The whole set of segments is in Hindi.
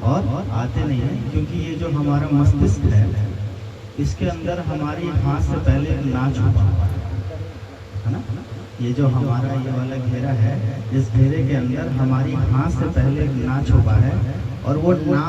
और आते नहीं हैं, क्योंकि ये जो हमारा मस्तिष्क है इसके अंदर हमारी हाथ से पहले एक ना छुपा हुआ है ना। ये जो हमारा ये वाला घेरा है, इस घेरे के अंदर हमारी हाथ से पहले एक ना छुपा है, और वो ना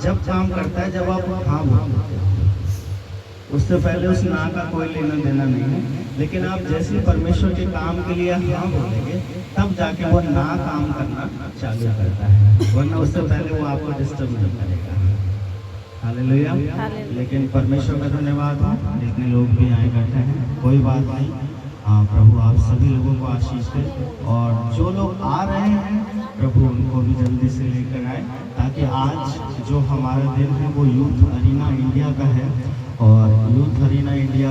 जब काम करता है जब आप हाँ बोलते हो, उससे पहले उस ना का कोई लेना देना नहीं है। लेकिन आप जैसे परमेश्वर के काम के लिए हाँ बोलेंगे तब जाके वो ना काम करना चालू करता है, वरना उससे पहले वो आपको डिस्टर्ब नहीं करेगा। हालेलुया। लेकिन परमेश्वर का धन्यवाद हो, जितने लोग भी आए बैठे हैं, कोई बात नहीं। प्रभु आप सभी लोगों को आशीष दे, और जो लोग आ रहे हैं प्रभु उनको भी जल्दी से लेकर आए, ताकि आज जो हमारा दिन है वो यूथ अरीना इंडिया का है। और यूथ अरीना इंडिया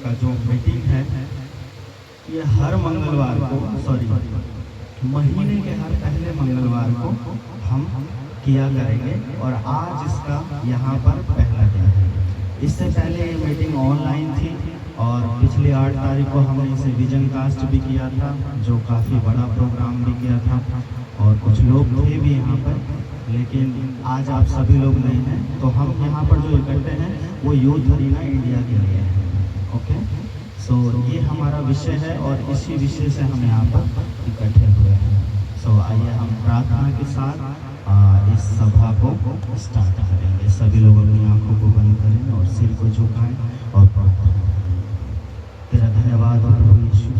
का जो मीटिंग है ये हर मंगलवार को, महीने के हर पहले मंगलवार को हम किया करेंगे, और आज इसका यहाँ पर पहला दिन है। इससे पहले ये मीटिंग ऑनलाइन थी, और पिछले 8 तारीख को हमने इसे विजन कास्ट भी किया था, जो काफ़ी बड़ा प्रोग्राम भी किया था, और कुछ लोग थे भी यहाँ पर। लेकिन आज आप सभी लोग नहीं हैं, तो हम यहाँ पर जो इकट्ठे हैं वो यूथ अरीना इंडिया के लिए है। ओके, सो ये हमारा विषय है, और इसी विषय से हम यहाँ पर इकट्ठे हुए हैं। सो आइए हम प्रार्थना के साथ इस सभा को स्टार्ट करेंगे। सभी लोग अपनी आंखों को बंद करें और सिर को झुकाएं और प्रार्थना करें। तेरा धन्यवाद हो प्रभु यीशु,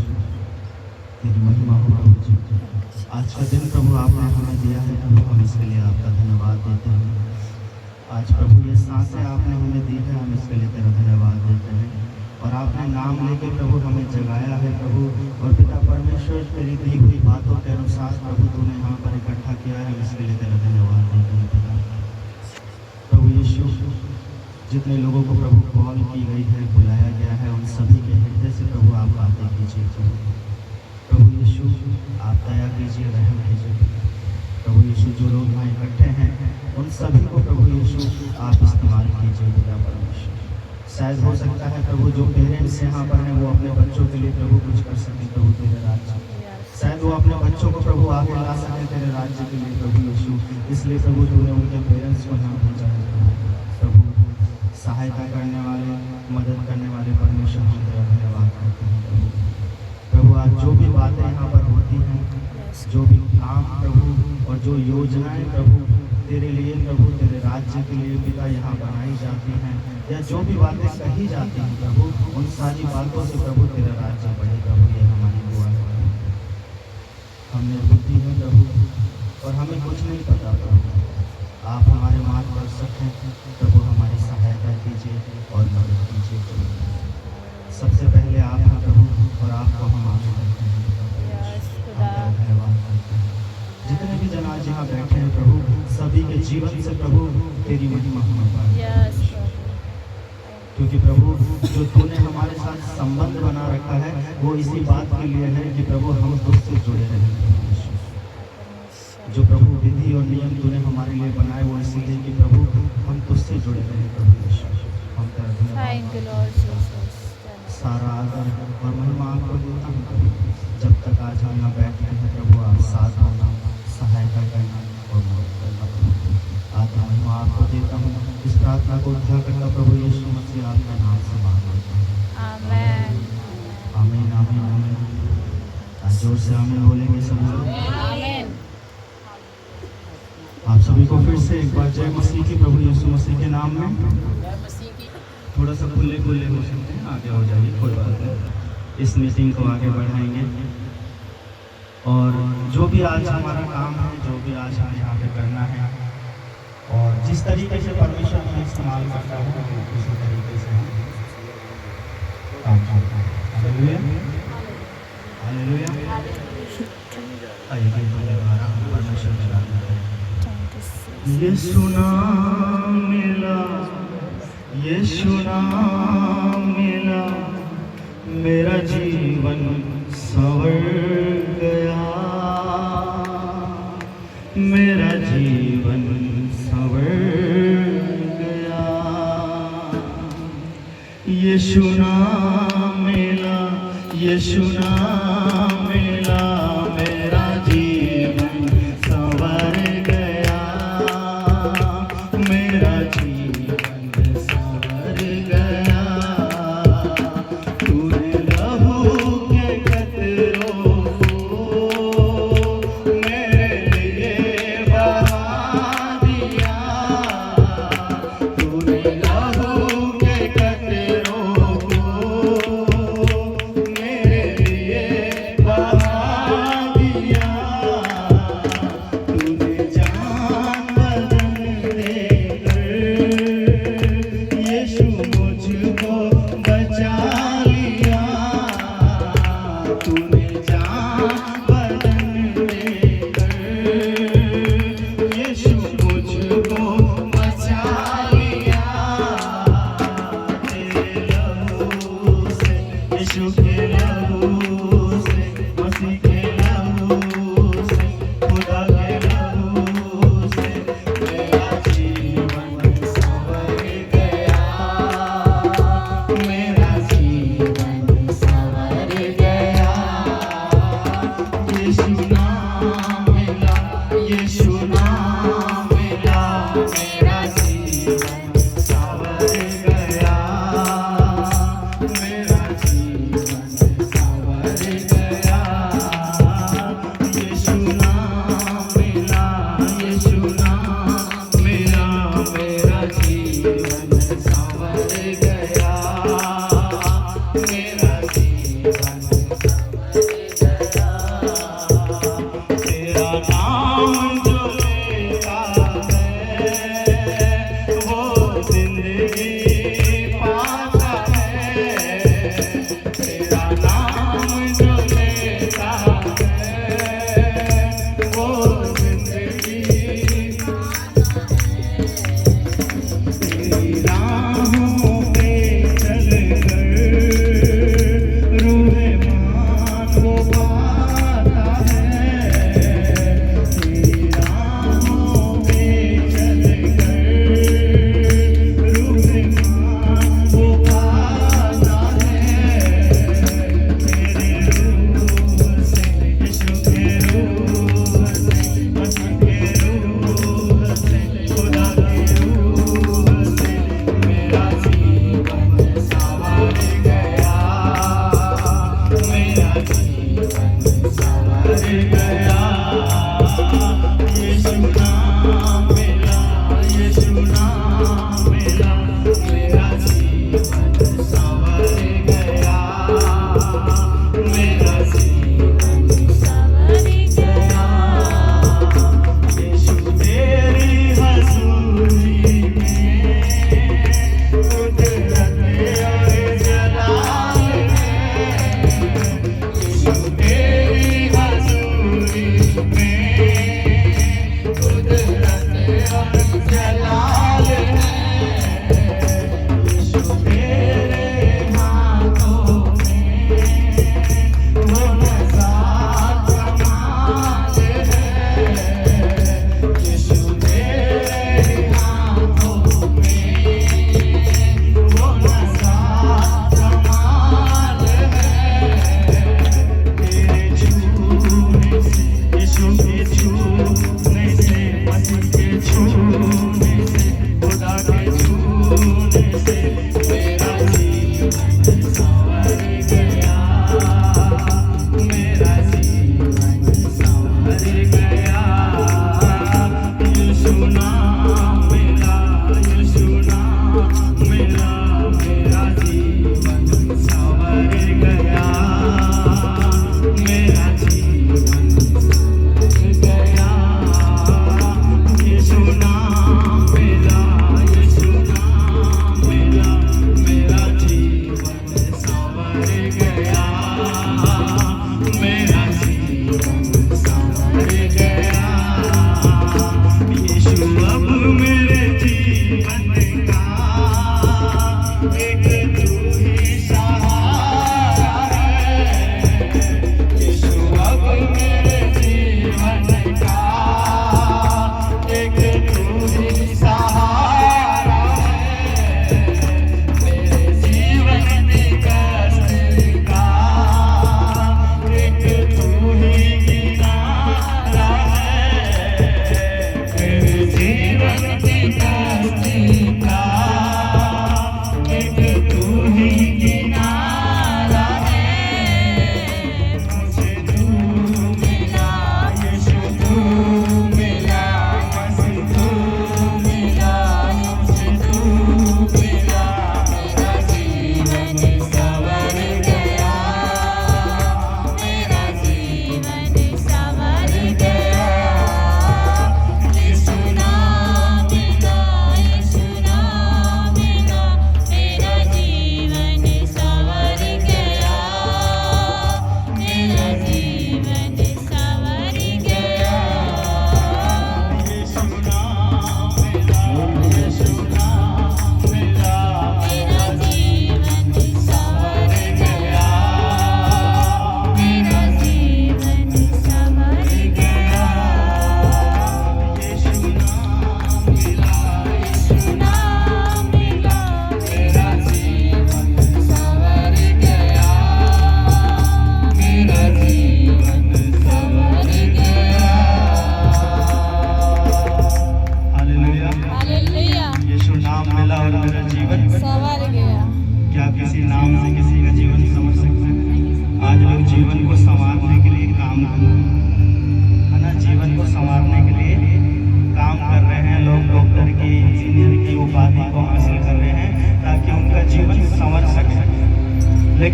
तेरी महिमा हो प्रभु जी। आज का दिन प्रभु आपने हमें दिया है प्रभु, हम इसके लिए आपका धन्यवाद देते हैं। आज प्रभु ये सांसें आपने हमें दी है, हम इसके लिए तेरा धन्यवाद देते हैं। और आपने नाम लेके प्रभु हमें जगाया है प्रभु, और पिता परमेश्वर तेरी दी हुई बातों के अनुसार प्रभु तूने यहाँ पर इकट्ठा किया है, हम इसके लिए तेरा धन्यवाद देते हैं पिता। प्रभु यीशु, जितने लोगों को प्रभु कॉल की गई है, बुलाया गया है, उन सभी के हृदय से प्रभु आप बातें कीजिए। प्रभु यीशु आप दया कीजिए, रहम कीजिए। प्रभु यीशु जो लोग यहाँ इकट्ठे हैं उन सभी को प्रभु यीशु आप इस्तेमाल कीजिए पिता परमेश्वर। शायद हो सकता है प्रभु जो पेरेंट्स यहाँ पर हैं वो अपने बच्चों के लिए प्रभु कुछ कर सकें प्रभु तेरे राज्य, शायद वो अपने बच्चों को प्रभु आगे ला सकें तेरे राज्य के लिए प्रभु यीशु। इसलिए प्रभु तूने उनके पेरेंट्स को यहाँ भेजा है प्रभु, सहायता करने वाले, मदद करने वाले परमेश्वर, हम तेरा धन्यवाद करते हैं प्रभु। आज जो भी बातें यहाँ पर होती हैं, जो भी काम प्रभु और जो योजनाएं प्रभु तेरे लिए प्रभु, तेरे राज्य के लिए पिता यहाँ बनाई जाती हैं, या जो भी बातें कही जाती हैं प्रभु, उन सारी बातों से प्रभु तेरा राज्य बढ़े प्रभु। ये हमारी दुआ है। हमने बुद्धि है प्रभु और हमें कुछ नहीं पता प्रभु, आप हमारे मार्गदर्शक हैं प्रभु, हमारी सहायता कीजिए और मदद कीजिए प्रभु। सबसे पहले आप हैं प्रभु, और आपको हम आगे करते हैं, धन्यवाद करते हैं। जितने भी जन आज यहाँ बैठे हैं प्रभु, सभी के जीवन से प्रभु तेरी महिमा होने पाए, क्योंकि प्रभु जो तूने हमारे साथ संबंध बना रखा है वो इसी बात के लिए है कि प्रभु हम तुझसे जुड़े रहें। जो प्रभु विधि और नियम तूने हमारे लिए बनाए वो इसीलिए कि प्रभु हम तुझसे जुड़े रहें प्रभु। हम तेरा धन्यवाद, सारा आदर और महिमा आपको देता हूँ प्रभु। जब तक आज हम यहाँ बैठे हैं प्रभु, आप साथ होना, सहायता करना और मदद करना प्रभु। आदर महिमा आपको देता हूँ। इस प्रार्थना को उद्धार करता प्रभु यीशु मसीह आपके नाम से मांगता हूँ, आमीन आमीन आमीन आमीन। जोर से आमीन बोलेंगे सब लोग। आप सभी को फिर से एक बार जय मसीह की, प्रभु यीशु मसीह के नाम में। थोड़ा सा खुले खुले हो सकते हैं, आगे हो जाइए, कोई बात नहीं। इस मीटिंग को आगे बढ़ाएंगे, और जो भी आज हमारा काम है, जो भी आज हमें यहाँ पे करना है, और जिस तरीके से परमेश्वर हमें इस्तेमाल करता है उसी तरीके से हम काम करते हैं। Hallelujah hallelujah. आइए परमेश्वर के नाम में यीशु नाम मिला, यीशु नाम मिला, मेरा जीवन संवर गया, मेरा जीवन संवर गया। यीशु नाम मिला, यीशु नाम मिला, मेरा जीवन संवर गया, नाम मिला मेरा जीवन संवर गया, मेरा जीवन संवर गया। तेरा नाम जो लेता है वो जिंदगी पाता है, तेरा नाम जो लेता है वो जिंदगी तेरी राहों पे चलकर रूह मान वो पाता है, तेरी राहों पे चलकर रूह मान वो पाता है, तेरे रूह से यीशु के रूह से मसीह के रूह से खुदा के रूह से मेरा जीवन संवर गया, मेरा जीवन संवर गया। यीशु नाम मिला, यीशु नाम मिला, मेरा जीवन संवर गया, मेरा जीवन संवर गया। यीशु तेरी हजूरी में कुदरत और जलाल है, यीशु तेरी हजूरी में कुदरत और जलाल है, यीशु तेरे हाथों में वो नज़ात कमाल है, यीशु तेरे हाथों में वो नज़ात कमाल है, तेरे छूने से यीशु के छूने से मसीह के छूने से खुदा के छूने से मेरा जीवन संवर गया, मेरा जीवन संवर गया। यीशु नाम मिला, यीशु नाम मिला, मेरा जीवन संवर गया, मेरा जीवन संवर गया। यीशु नाम मिला, यीशु नाम मिला, मेरा जीवन संवर गया, मेरा जीवन संवर गया। यीशु अब मेरे जीवन का एक तू ही सहारा है, यीशु अब मेरे जीवन का एक तू ही सहारा है, मेरे जीवन की कश्ती का एक तू ही किनारा है, मेरे जीवन की कश्ती का एक तू ही किनारा है। मुझे तू मिला, यीशु तू मिला, मसीह तू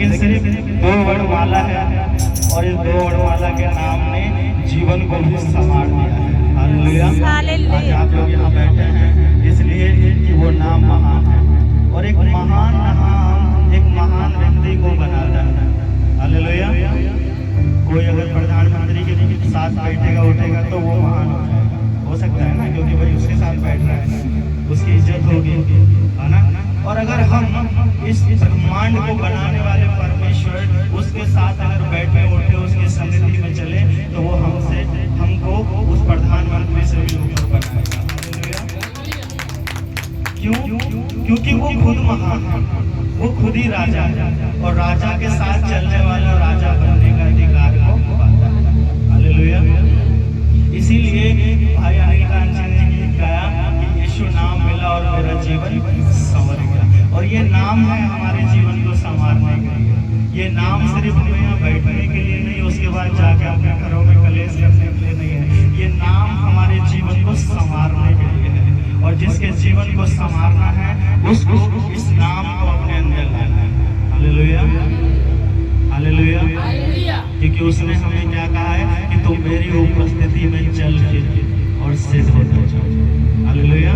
लेकिन सिर्फ 2 वर्णमाला है और इस 2 वर्णमाला के नाम ने जीवन को भी संवार दिया है। हालेलुया। आज आप लोग यहाँ बैठे हैं इसलिए कि वो नाम महान है और एक महान नाम एक महान व्यक्ति को बनाता है। हालेलुया। कोई अगर प्रधानमंत्री के साथ बैठेगा उठेगा तो वो महान हो जाएगा, हो सकता है ना, क्योंकि भाई उसके साथ बैठ रहा है, उसकी इज्जत होगी, है ना। और अगर हम इस ब्रह्मांड को बनाने वाले परमेश्वर उसके साथ अगर बैठे उठे उसकी सन्निधि में चले तो वो हमको उस प्रधानमंत्री से भी ऊपर बनाएगा। क्यों? क्योंकि वो खुद महान है, वो खुद ही राजा है और राजा के साथ चलने वाला राजा बनने का अधिकार को पाता है। हालेलुया। इसीलिए भाई अनिल कांची ने गीत गाया कि यीशु नाम मिला और मेरा जीवन संवर गया। और ये नाम है हमारे जीवन को संवारने के लिए। ये नाम सिर्फ हमें यहाँ बैठने के लिए नहीं, उसके बाद जाके अपने घरों में कलेश करने के लिए नहीं है। ये नाम हमारे जीवन को संवारने के लिए है और जिसके जीवन को संवारना है उसको इस नाम को अपने अंदर लाना है। हालेलुया। हालेलुया। क्योंकि उसने हमें क्या कहा है कि तुम मेरी उपस्थिति में चल फिर और सिद्ध होते जाओ। हालेलुया।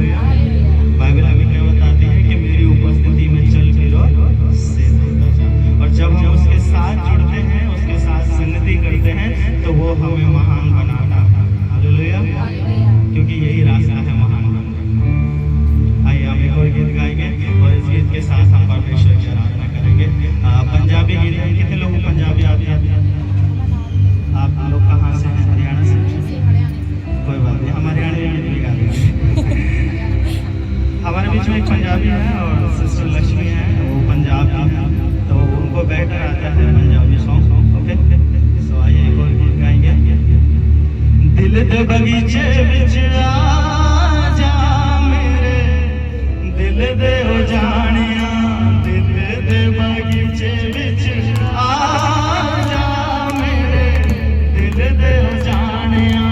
बाइबल हमें क्या बताती है कि मेरी उपस्थिति में चल फिर और सिद्ध होता जाओ। और जब हम उसके साथ जुड़ते हैं, उसके साथ सन्निधि करते हैं तो वो हमें महान बनाता है। हालेलुया। क्योंकि यही रास्ता है महान बनने का। आइए हम एक और गीत गाएंगे और इस गीत के साथ हम परमेश्वर की आराधना करेंगे। पंजाबी गीत है। कितने लोग पंजाबी आते हैं? आप लोग कहाँ से हैं? हरियाणा से? कोई बात नहीं, हम हरियाणवी गीत भी गाते हैं। हमारे बीच में एक पंजाबी है और सिस्टर लक्ष्मी है, वो पंजाबी है, तो उनको बेटर आता है पंजाबी सॉन्ग। ओके, सो आइए एक और गीत गाएंगे। दिल दे बगीचे विच आ जा मेरे दिल दे हो जानिया, दिल दे बगीचे विच आ जा मेरे दिल दे हो जानिया,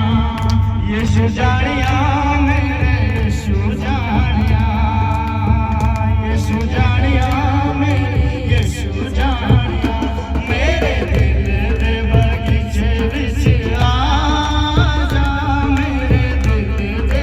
यीशु जानिया मेरे यीशु जानिया, यीशु जानिया मेरे यीशु जानिया, मेरे दिल दे बगीचे विच आ जा मेरे दिल दे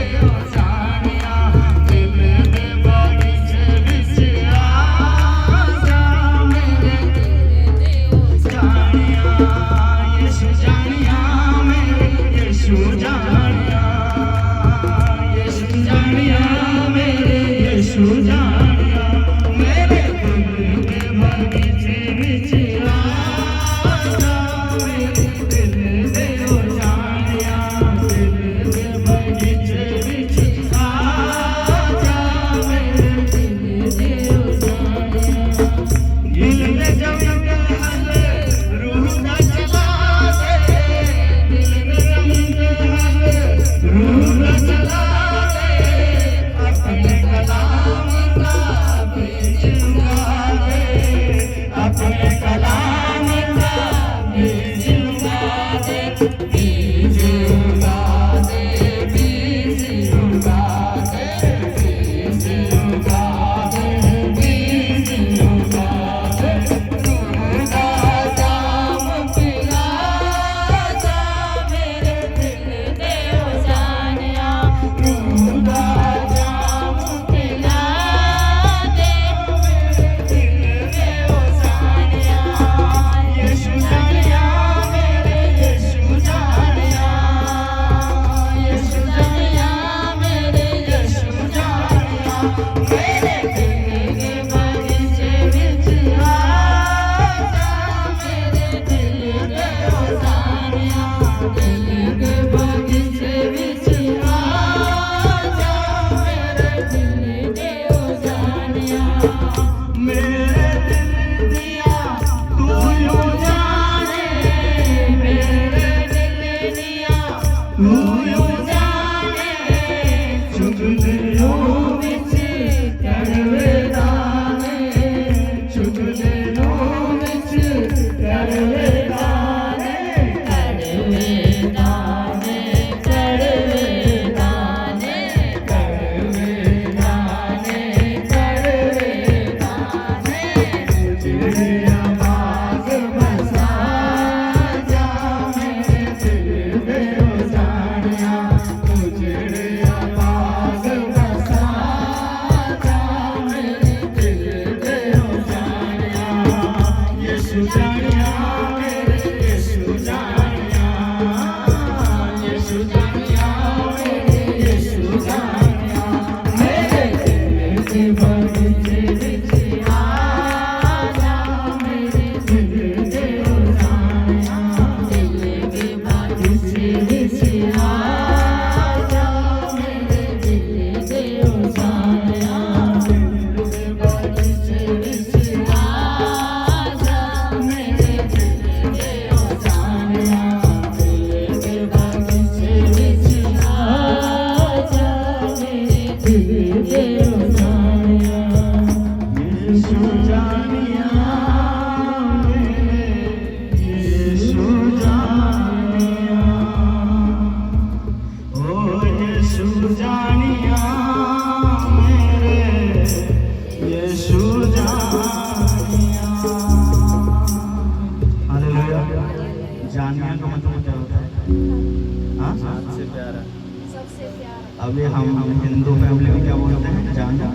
अभी हम हिंदू फैमिली में क्या बोलते हैं, जाना,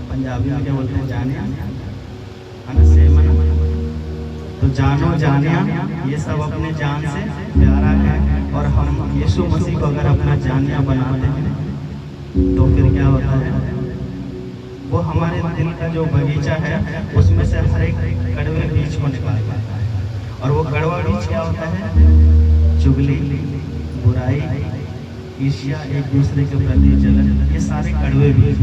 पंजाबी में क्या बोलते हैं, जानिया, है ना, सेम है ना। तो जानो जानिया, ये सब अपने जान से प्यारा है, और हम यीशु मसीह को अगर अपना जानिया बनाते हैं तो फिर क्या होता है, वो हमारे दिल का जो बगीचा है उसमें से हर एक कड़वे बीज को निकाल पाता है। और वो कड़वा बीज क्या होता है, चुगली, बुराई, ईर्ष्या, एक दूसरे के प्रति जलन, ये सारे कड़वे बीज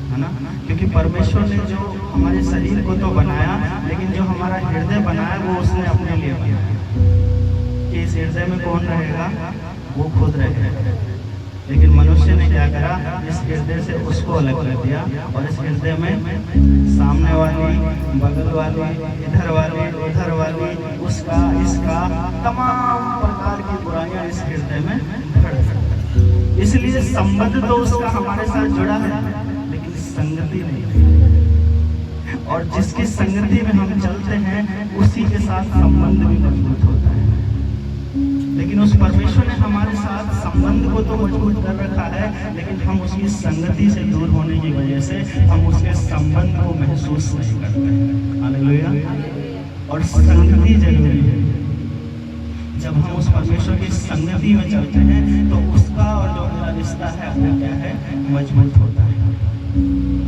है ना। क्योंकि परमेश्वर ने जो हमारे शरीर को तो बनाया, लेकिन जो हमारा हृदय बनाया वो उसने अपने लिए बनाया कि इस हृदय में कौन रहेगा, वो खुद रहेगा। लेकिन मनुष्य ने क्या करा, इस हृदय से उसको अलग कर दिया, और इस हृदय में सामने वाली, बगल वाली, इधर वाली, उधर वाली, उसका, इसका, तमाम प्रकार की बुराइयां इस हृदय में भर दी। इसलिए संबंध तो उसका हमारे साथ जुड़ा है, लेकिन संगति नहीं। और जिसकी संगति में हम चलते हैं उसी के साथ संबंध भी मजबूत होता है। लेकिन उस परमेश्वर ने हमारे साथ संबंध को तो मजबूत कर रखा है, लेकिन हम उसकी संगति से दूर होने की वजह से हम उसके संबंध को महसूस नहीं करते। हालेलुया। और संगति जरूरी है। जब हम उस परमेश्वर की संगति में चलते हैं तो उसका और जो हमारा रिश्ता है वो क्या है, मजबूत होता है।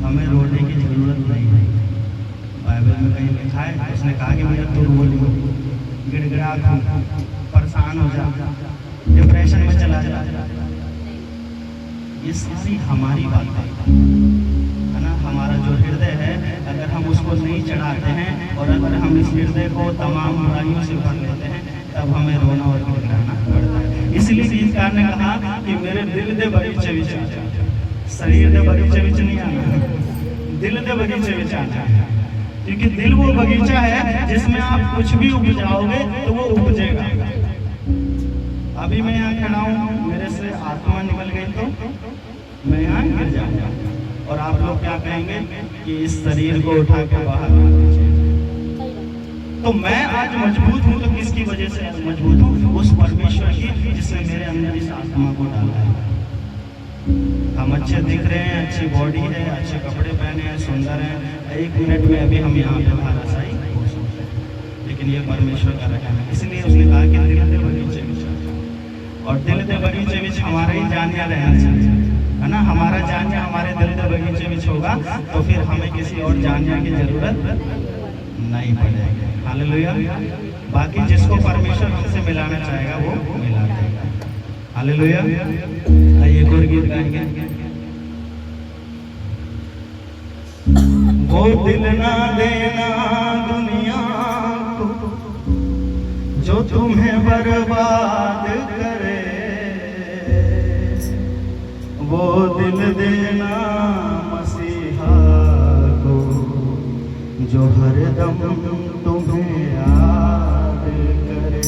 हमें रोने की जरूरत नहीं है। बाइबल में कहीं लिखा है, उसने कहा कि मेरा तू रो, गिड़गिड़ा, परेशान हो जा, डिप्रेशन में चला जा। ये सारी हमारी बात है ना। हमारा जो हृदय है, अगर हम उसको नहीं चढ़ाते हैं और अगर हम इस हृदय को तमाम बुराइयों से भर लेते हैं, तब हमें रोना और गिड़गिड़ाना पड़ता है। इसलिए गीतकार ने कहा कि मेरे दिल दे बगीचे विच आजा, शरीर दे बगीचे विच नहीं आना, दिल दे बगीचे विच आना। क्योंकि दिल वो बगीचा है जिसमें आप कुछ भी उपजाओगे तो वो उपजेगा। अभी मैं यहाँ खड़ा हूँ, मेरे से आत्मा निकल गई तो मैं यहाँ गिर जाऊंगा, और आप लोग क्या कहेंगे कि इस शरीर को उठा के बाहर कर दीजिए। तो मैं आज मजबूत हूँ तो किसकी वजह से मजबूत हूँ? उस परमेश्वर की जिसने मेरे अंदर इस आत्मा को डाला है। हम अच्छे दिख रहे हैं, अच्छी बॉडी है, अच्छे कपड़े पहने हैं, सुंदर हैं, एक मिनट में अभी हम यहाँ पे धाराशायी हो सकते हैं, लेकिन ये परमेश्वर का रखा है। इसलिए उसने कहा कि दिल दे बगीचे विच, और दिल दे बगीचे विच हमारा ही जानिया रहना चाहिए, है ना। हमारा जानिया हमारे दिल दे बगीचे विच होगा तो फिर हमें किसी और जानिया की जरूरत नहीं पड़ेगी। हालेलुया। बाकी जिसको परमेश्वर हमसे मिलाना चाहेगा वो मिला देगा। हालेलुया। आइए एक और गीत गाएंगे। वो दिल ना देना दुनिया को जो तुम्हें बर्बाद करे, वो दिल देना मसीहा को जो हरदम तुम्हें याद करे।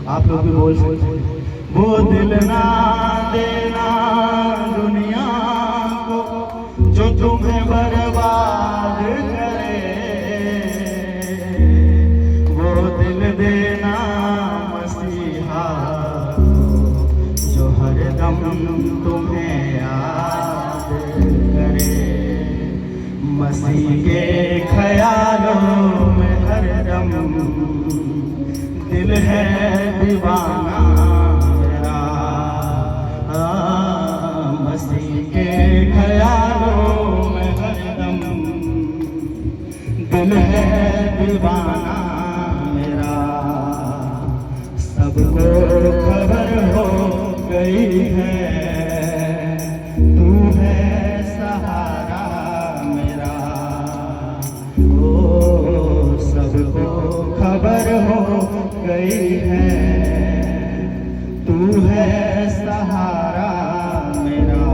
आप लोग भी बोल सकते हैं, वो दिल ना देना दुनिया को जो तुम्हें बर्बाद करे, वो दिल देना मसीहा को जो हरदम तुम्हें याद करे। मसीह के ख्यालों में हरदम दिल है दीवाना मेरा, मसीह के ख्यालों में हरदम दिल है दीवाना मेरा। सबको खबर हो गई है तू है सहारा मेरा, ओ सबको खबर हो गई है तू है सहारा मेरा।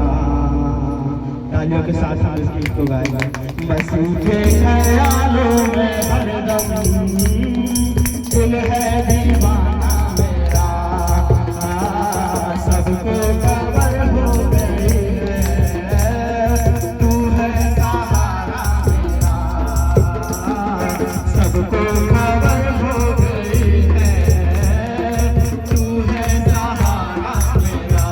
तालियों के साथ साथ इस गीत को गाएगा। मसीह के ख्यालों में हरदम दिल है दीवाना मेरा, सबको खबर हो गई है तू है सहारा मेरा, सबको खबर हो गई है तू है सहारा मेरा।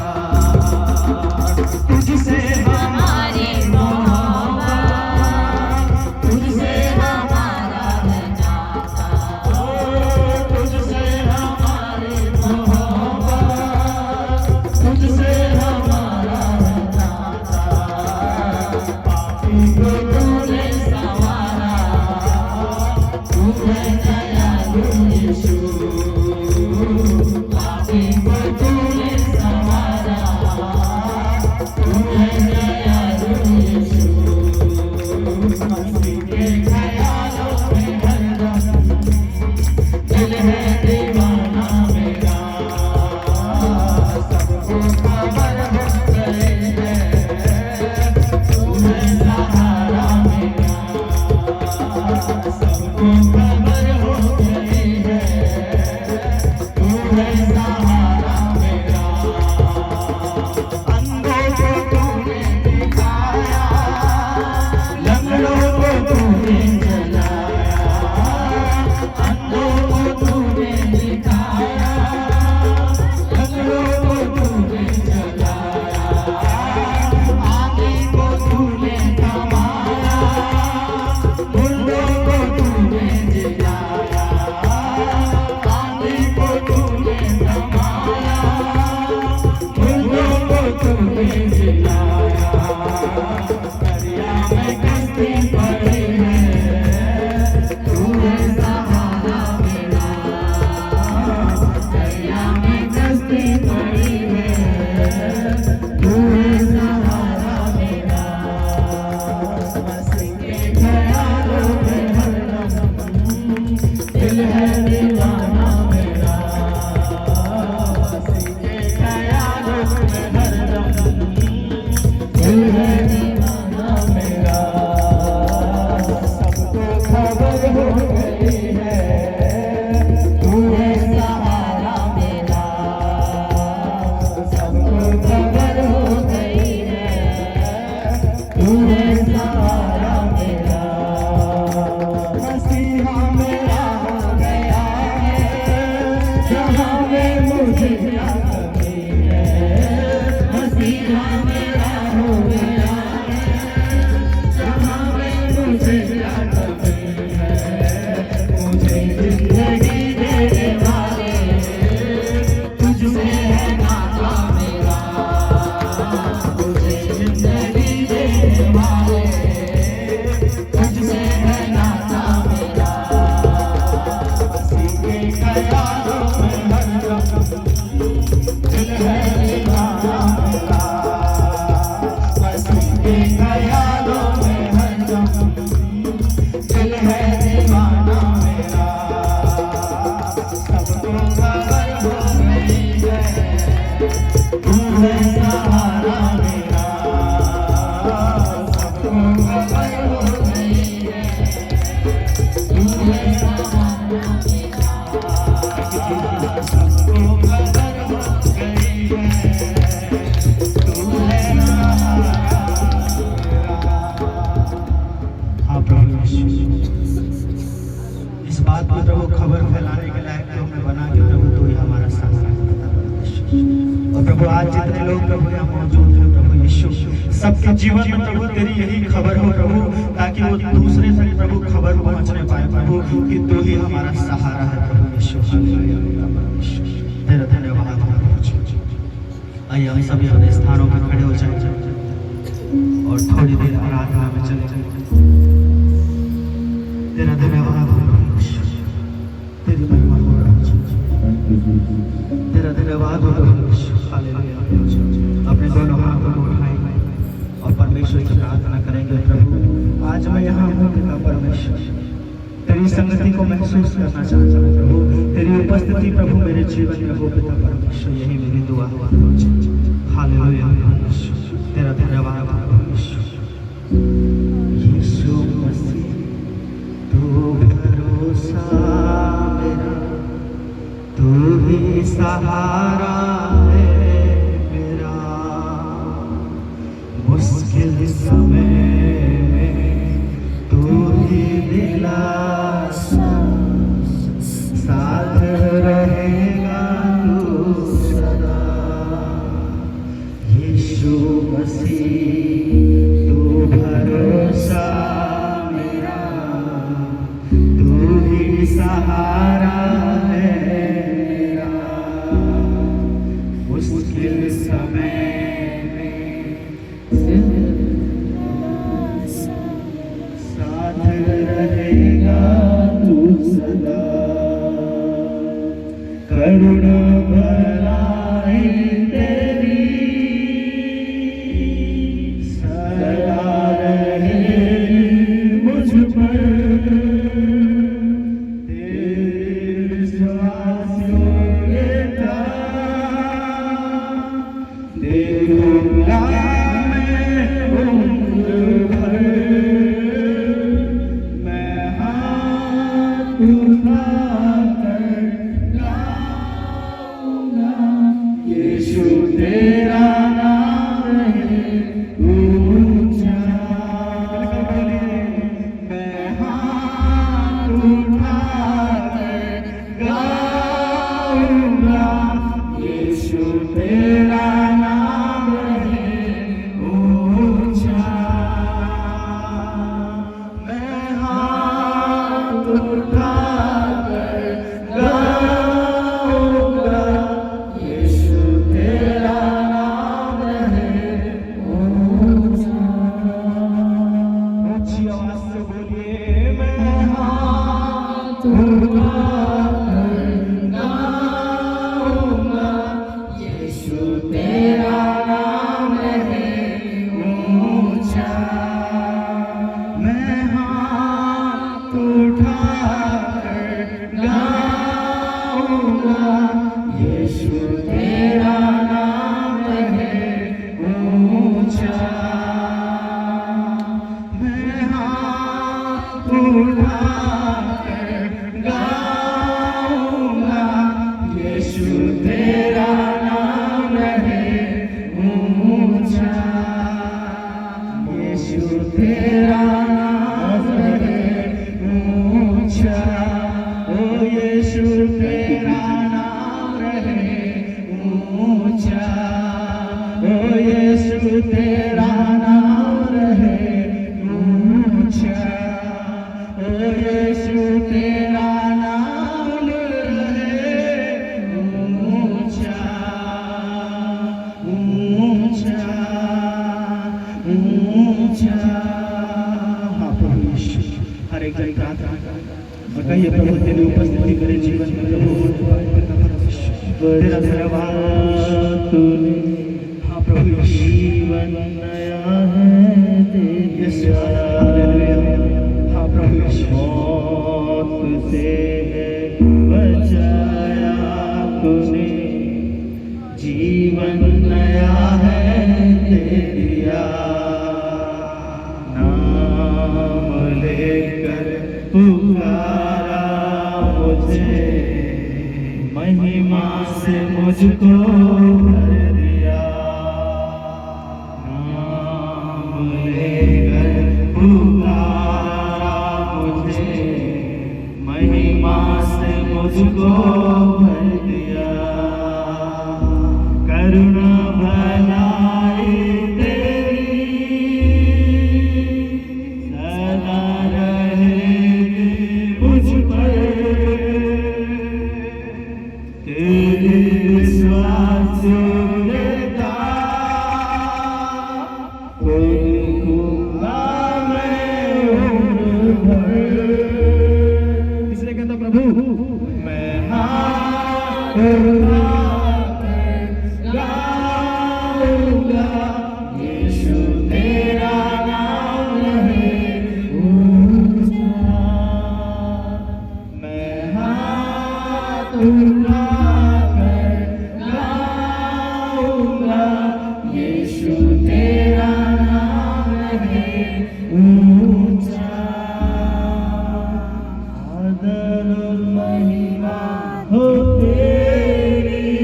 दरिया में कश्ती पड़ी है, तू है सहारा मेरा। दरिया में कश्ती पड़ी है, तू है सहारा मेरा। मसीह के ख्यालों में हरदम दिल है दीवाना मेरा। मसीह के ख्यालों में हरदम दिल है दीवाना मेरा। सबको खबर हो गई है, तू है सहारा मेरा। सबको खबर हो गई है, तू है सहारा मेरा। मसीहा मेरा हो गया है, जहाँ में मुझे क्या कमी है। मसीहा मेरा हो गया है, जहाँ में मुझे क्या कमी है। मुझे जिंदगी देने वाले, तुझसे है नाता मेरा। मुझे जिंदगी देने वाले, तुझसे है नाता मेरा। मसीह के ख्यालों में हरदम दिल है दीवाना मेरा। मसीह के ख्यालों में हरदम दिल है दीवाना मेरा। सबको खबर हो गई है, तू है सहारा मेरा। सबको खबर हो गई है, तू है सहारा मेरा। सबको खबर हो गई है, तू है सहारा हाँ प्रभु यीशु, इस बात पर प्रभु खबर फैलाने के लायक तो हमें बना के प्रभु तू ही हमारा सहारा है। और प्रभु आज जितने लोग प्रभु यहाँ मौजूद हैं प्रभु यीशु, सबके जीवन में प्रभु तेरी यही खबर हो प्रभु, ताकि वो दूसरे तक प्रभु खबर पहुँचने पाए प्रभु कि तू ही हमारा सहारा है प्रभु यीशु। तेरा धन्यवाद प्रभु। आइए हम सभी अपने स्थानों पर खड़े हो जाएं और थोड़ी देर आराधना में चले जाएं। तेरा धन्यवाद प्रभु यीशु, तेरी महिमा हो रहा है। तेरा धन्यवाद प्रभु यीशु। हालेलुया। अपने दोनों हाथों को उठाएं और परमेश्वर की प्रार्थना करेंगे। प्रभु आज मैं यहाँ हूँ पिता परमेश्वर, तेरी संगति को महसूस करना चाहता हूँ प्रभु। तेरी उपस्थिति प्रभु मेरे जीवन में हो पिता परमेश्वर, यही मेरी दुआ है। हालेलुया। तेरा धन्यवाद प्रभु यीशु। यीशु मसीह तू भरोसा मेरा, तू ही सहारा है मेरा। मुश्किल समय में तू ही दिलासा, साथ रहेगा तू सदा। यीशु मसीह तू भरोसा मेरा, तू ही सहारा है मेरा। मुश्किल समय में साथ रहेगा तू सदा। करुणा भलाई तेरी सदा रहे मुझ पर। तेरे विश्वास योग्यता देखूंगा मैं उम्र भर। मैं हाथ उठाकर उठाकर गाऊंगा, यीशु तेरा नाम रहे ऊंचा, यीशु तेरा नाम रहे ऊंचा, ओ यीशु तेरा नाम रहे ऊंचा, ओ यीशु तेरा नाम रहे ऊंचा, ओ यीशु तेरा नाम रहे ऊंचा, ऊंचा, ऊंचा। हाँ प्रभु यीशु, हर एक जन प्रार्थना और कहिए प्रभु तेरी उपस्थिति मेरे जीवन में प्रभु तेरा धन्यवाद तूने। हाँ प्रभु जीवन नया है तेरे हाँ प्रभु मौत से है बचाया तूने, जीवन नया है तेरिया, नाम लेकर पुकारा मुझे, महिमा से मुझको भर दिया, नाम लेकर पुकारा मुझे, महिमा से मुझको भर दिया, करुणा भलाई तेरी सदा रहेगी मुझ पर, तेरी विश्वासयोग्यता को देखूंगा मैं उम्र भर। इसलिए कहता प्रभु मैं हाथ उठाकर गाऊंगा, यीशु तेरा नाम रहे ऊंचा, मैं हाथ उठाकर गाऊंगा, यीशु तेरा नाम रहे ऊंचा, आदर और महिमा हो तेरी,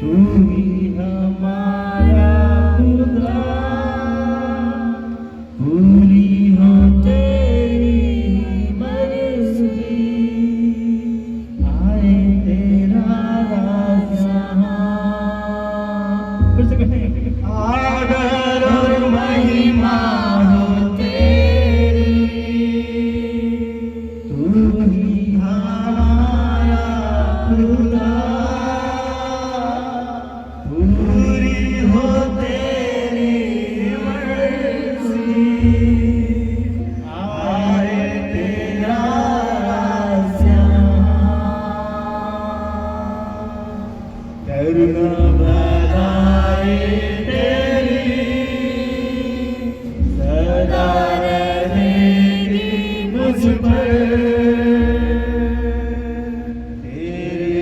तू ही हमारा खुदा, पूरी हो तेरी मर्जी, आए तेरा राज यहाँ। फिर से कहें आदर और महिमा हो तेरी, तू ही हमारा खुदा, पूरी हो तेरी मर्जी, आए तेरा राज यहाँ। करुणा भलाई तेरी सदा रहेगी मुझ पर, तेरी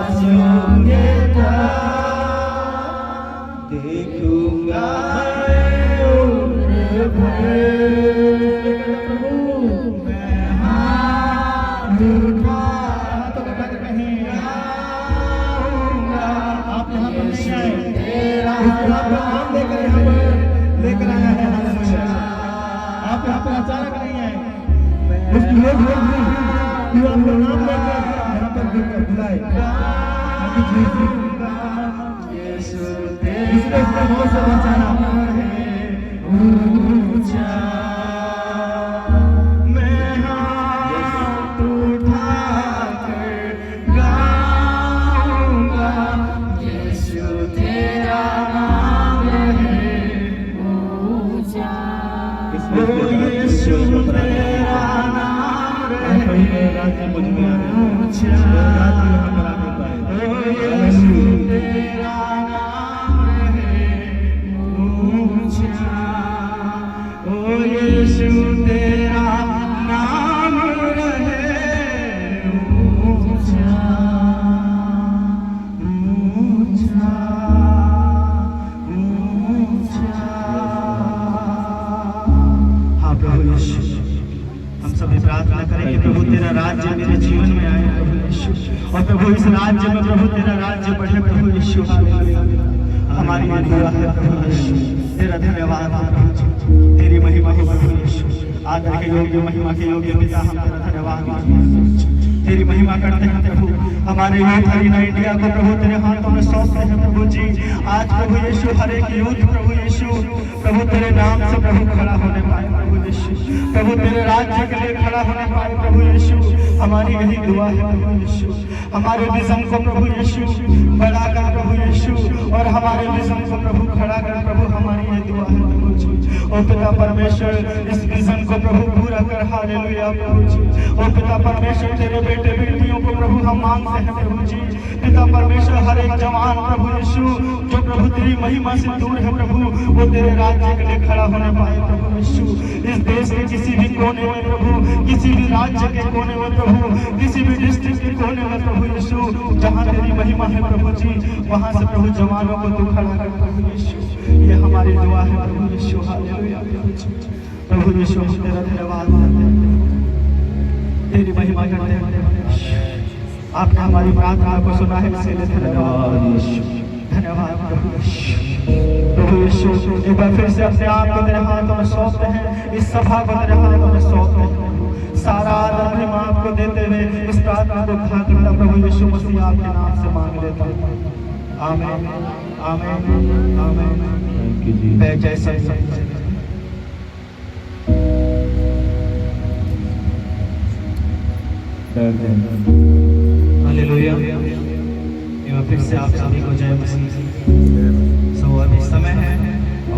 विश्वासयोग्यता देखूंगा मैं उम्र भर। मैं हाथ उठा तो कहीं आऊंगा, आप यहाँ पर नहीं आए, आपका नाम लेकर यहाँ पर लेकर आया है, आप यहाँ पर अचानक नहीं आए, उसकी लोग आपका नाम लेकर यहाँ पर बुलाए, इसलिए इसने बहुत से बचाना है ऊंचा, मैं हाथ उठाकर गाऊंगा, यीशु तेरा नाम है ऊंचा, यीशु तेरा नाम है राज्य मुझ में ऊंचा, यीशु तेरा नाम है ऊंचा, ओ यीशु तेरा नाम रहे ऊंचा, ऊंचा, ऊंचा। हाँ प्रभु यीशु प्रार्थना करें कि प्रभु तेरा राज्य मेरे जीवन में आए प्रभु यीशु, और प्रभु इस राज्य में प्रभु तेरा राज्य बढ़े प्रभु यीशु। हमारी ये दुआ है प्रभु यीशु, तेरा धन्यवाद है प्रभु जी, तेरी महिमा हो प्रभु यीशु। आदर के योग्य महिमा के योग्य पिता हम तेरा धन्यवाद करते हैं, तेरी महिमा करते हैं प्रभु। हमारे यूथ हरिना इंडिया को प्रभु तेरे हाथों में सौंपते हैं प्रभु जी। आज प्रभु यीशु हर एक यूथ प्रभु यीशु प्रभु तेरे नाम से प्रभु खड़ा होने पाए प्रभु यीशु, प्रभु तेरे राज्य के लिए खड़ा होने पाए प्रभु यीशु। हमारी यही दुआ है प्रभु यीशु, हमारे विजन को प्रभु यीशु बढ़ा कर प्रभु यीशु, और हमारे विजन को प्रभु खड़ा कर प्रभु, हमारी ये दुआ है प्रभु जी। ओ पिता परमेश्वर इस विजन को प्रभु पूरा कर, हालेलुया प्रभु जी। ओ पिता परमेश्वर तेरे बेटे बेटियों को प्रभु हम मांगते हैं प्रभु जी। पिता परमेश्वर हर एक जवान प्रभु यीशु जो प्रभु तेरी महिमा से दूर है प्रभु, वो तेरे राज्य के लिए खड़ा होने पाए प्रभु यीशु। इस देश के किसी भी कोने में प्रभु, किसी भी राज्य के कोने में प्रभु, किसी भी डिस्ट्रिक्ट के कोने में प्रभु यीशु, जहाँ तेरी महिमा है प्रभु जी, वहाँ से प्रभु जवानों को तू खड़ा कर प्रभु यीशु। ये हमारी दुआ है प्रभु यीशु, हालेलुया प्रभु जी। प्रभु यीशु हम तेरा धन्यवाद करते हैं, तेरी महिमा करते हैं। आपने हमारी प्रार्थना को सुना है, इसलिए धन्यवाद यीशु, धन्यवाद प्रभु यीशु। प्रभु यीशु एक बार फिर से अपने आप को तेरे हाथों में सौंपते हैं, इस सभा को तेरे हाथों में सौंपते हैं। सारा आदर महिमा आपको देते हुए इस प्रार्थना को ग्रहण करता प्रभु यीशु मसीह आपके नाम से मांग लेता हूं। आमीन आमीन आमीन। जय जय हालेलुया। फिर से आप सभी को जय मसीह। सो अभी समय है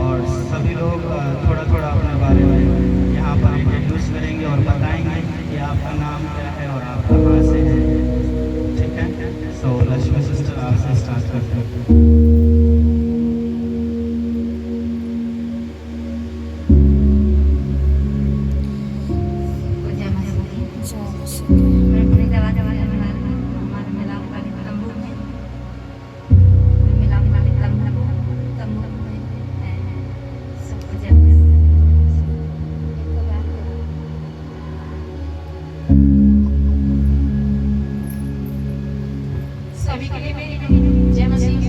और सभी लोग थोड़ा थोड़ा अपने बारे में यहाँ पर इंट्रोड्यूस करेंगे और बताएंगे कि आपका नाम क्या है और आप कहाँ से हैं, ठीक है। सो लक्ष्मी सिस्टर आपसे स्टार्ट करते हैं। सभी के लिए मेरी जय मसीह।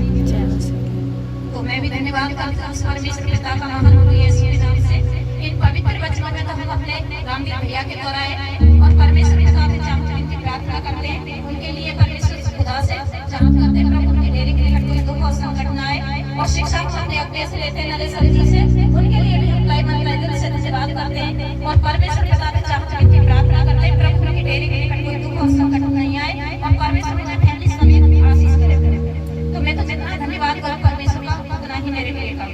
तो मैं भी धन्यवाद करती हूँ परमेश्वर पिता का महान गुरु यीशु के नाम से। इन पवित्र वचनों में तो हम अपने रामवीर भैया के द्वारा और परमेश्वर पिता से चाहते प्रार्थना करते हैं, उनके लिए परमेश्वर खुदा से चाहत करते हैं प्रभु उनके डेरे के लिए कोई दुख और संकट न आए, और शिक्षा को अपने अपने से लेते हैं नरेश जी से, उनके लिए भी हम मन दिल से धन्यवाद करते हैं और परमेश्वर पिता से चाहते प्रार्थना करते हैं प्रभु उनके डेरे के लिए कोई दुख और संकट नहीं आए, और परमेश्वर फैमिली समेत आशीष करे। तो मैं तो जितना धन्यवाद करूं परमेश्वर का उतना ही मेरे लिए कर,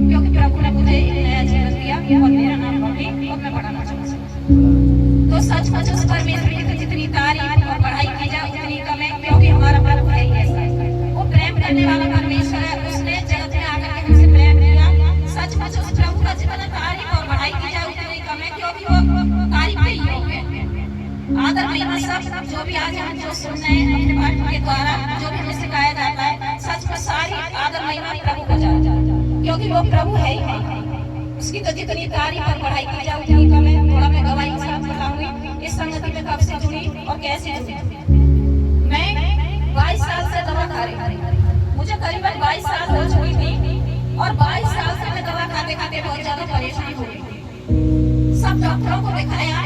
क्योंकि प्रभु ने मुझे नया जीवन दिया और मेरा नाम रवि और मैं बढ़ाना चाहूँ। तो सचमुच उस परमेश्वर की जितनी तारीफ और बढ़ाई की जाए उतनी कम है, क्योंकि हमारा प्रभु है ही ऐसा। वो प्रेम करने वाला परमेश्वर है, उसने जगत में आकर के हमसे प्रेम किया। सचमुच उस प्रभु का जितना तारीफ और बढ़ाई की जाए उतनी कम है, क्योंकि वो तारीफ के योग्य है। आदर महिमा सब जो भी आज हम जो सुन रहे हैं अपने पाठ के द्वारा जो भी हमें सिखाया जाता है, सच में सारी आदर महिमा प्रभु को जाता है, क्योंकि वो प्रभु है ही है। उसकी तो जितनी तारीफ और बढ़ाई की जाए उतनी कम है। थोड़ा मैं गवाही के साथ बताऊंगी इस संगति में कब से जुड़ी और कैसे जुड़ी। मैं 22 साल से दवा खा रही थी, मुझे करीबन 22 साल हो चुकी थी, और 22 साल से मैं दवा खाते खाते बहुत ज्यादा परेशानी हो गई। सब डॉक्टरों को दिखाया,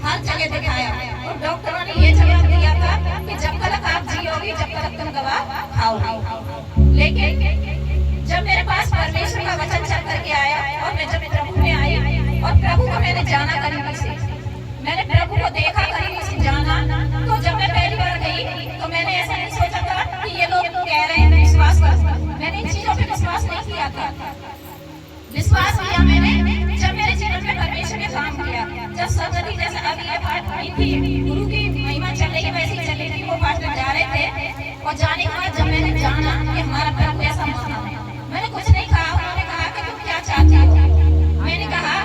हर जगह दिखाया, और डॉक्टरों ने ये जवाब दिया था कि जब तक आप जियोगी जब तक तुम दवा खाओगी। लेकिन जब मेरे पास परमेश्वर का वचन चल करके आया और मैं जब प्रभु में आई और प्रभु को मैंने जाना करीबी से, मैंने प्रभु को देखा करीबी से जाना, तो जब मैं पहली बार गई तो मैंने ऐसा नहीं सोचा था कि ये लोग कह रहे हैं विश्वास कर। मैंने इन चीजों पे विश्वास नहीं किया था। विश्वास किया मैंने जब मेरे जीवन में परमेश्वर ने काम किया। जब संगति जैसे अभी ये पाठ हुई थी, गुरु की महिमा चल रही वैसी चल रही थी, वो पाठ में जा रहे थे, और जाने के बाद जब मैंने जाना कि हमारा प्रभु ऐसा माना, मैंने कुछ नहीं कहा। उन्होंने कहा कि तुम क्या चाहती हो? मैंने कहा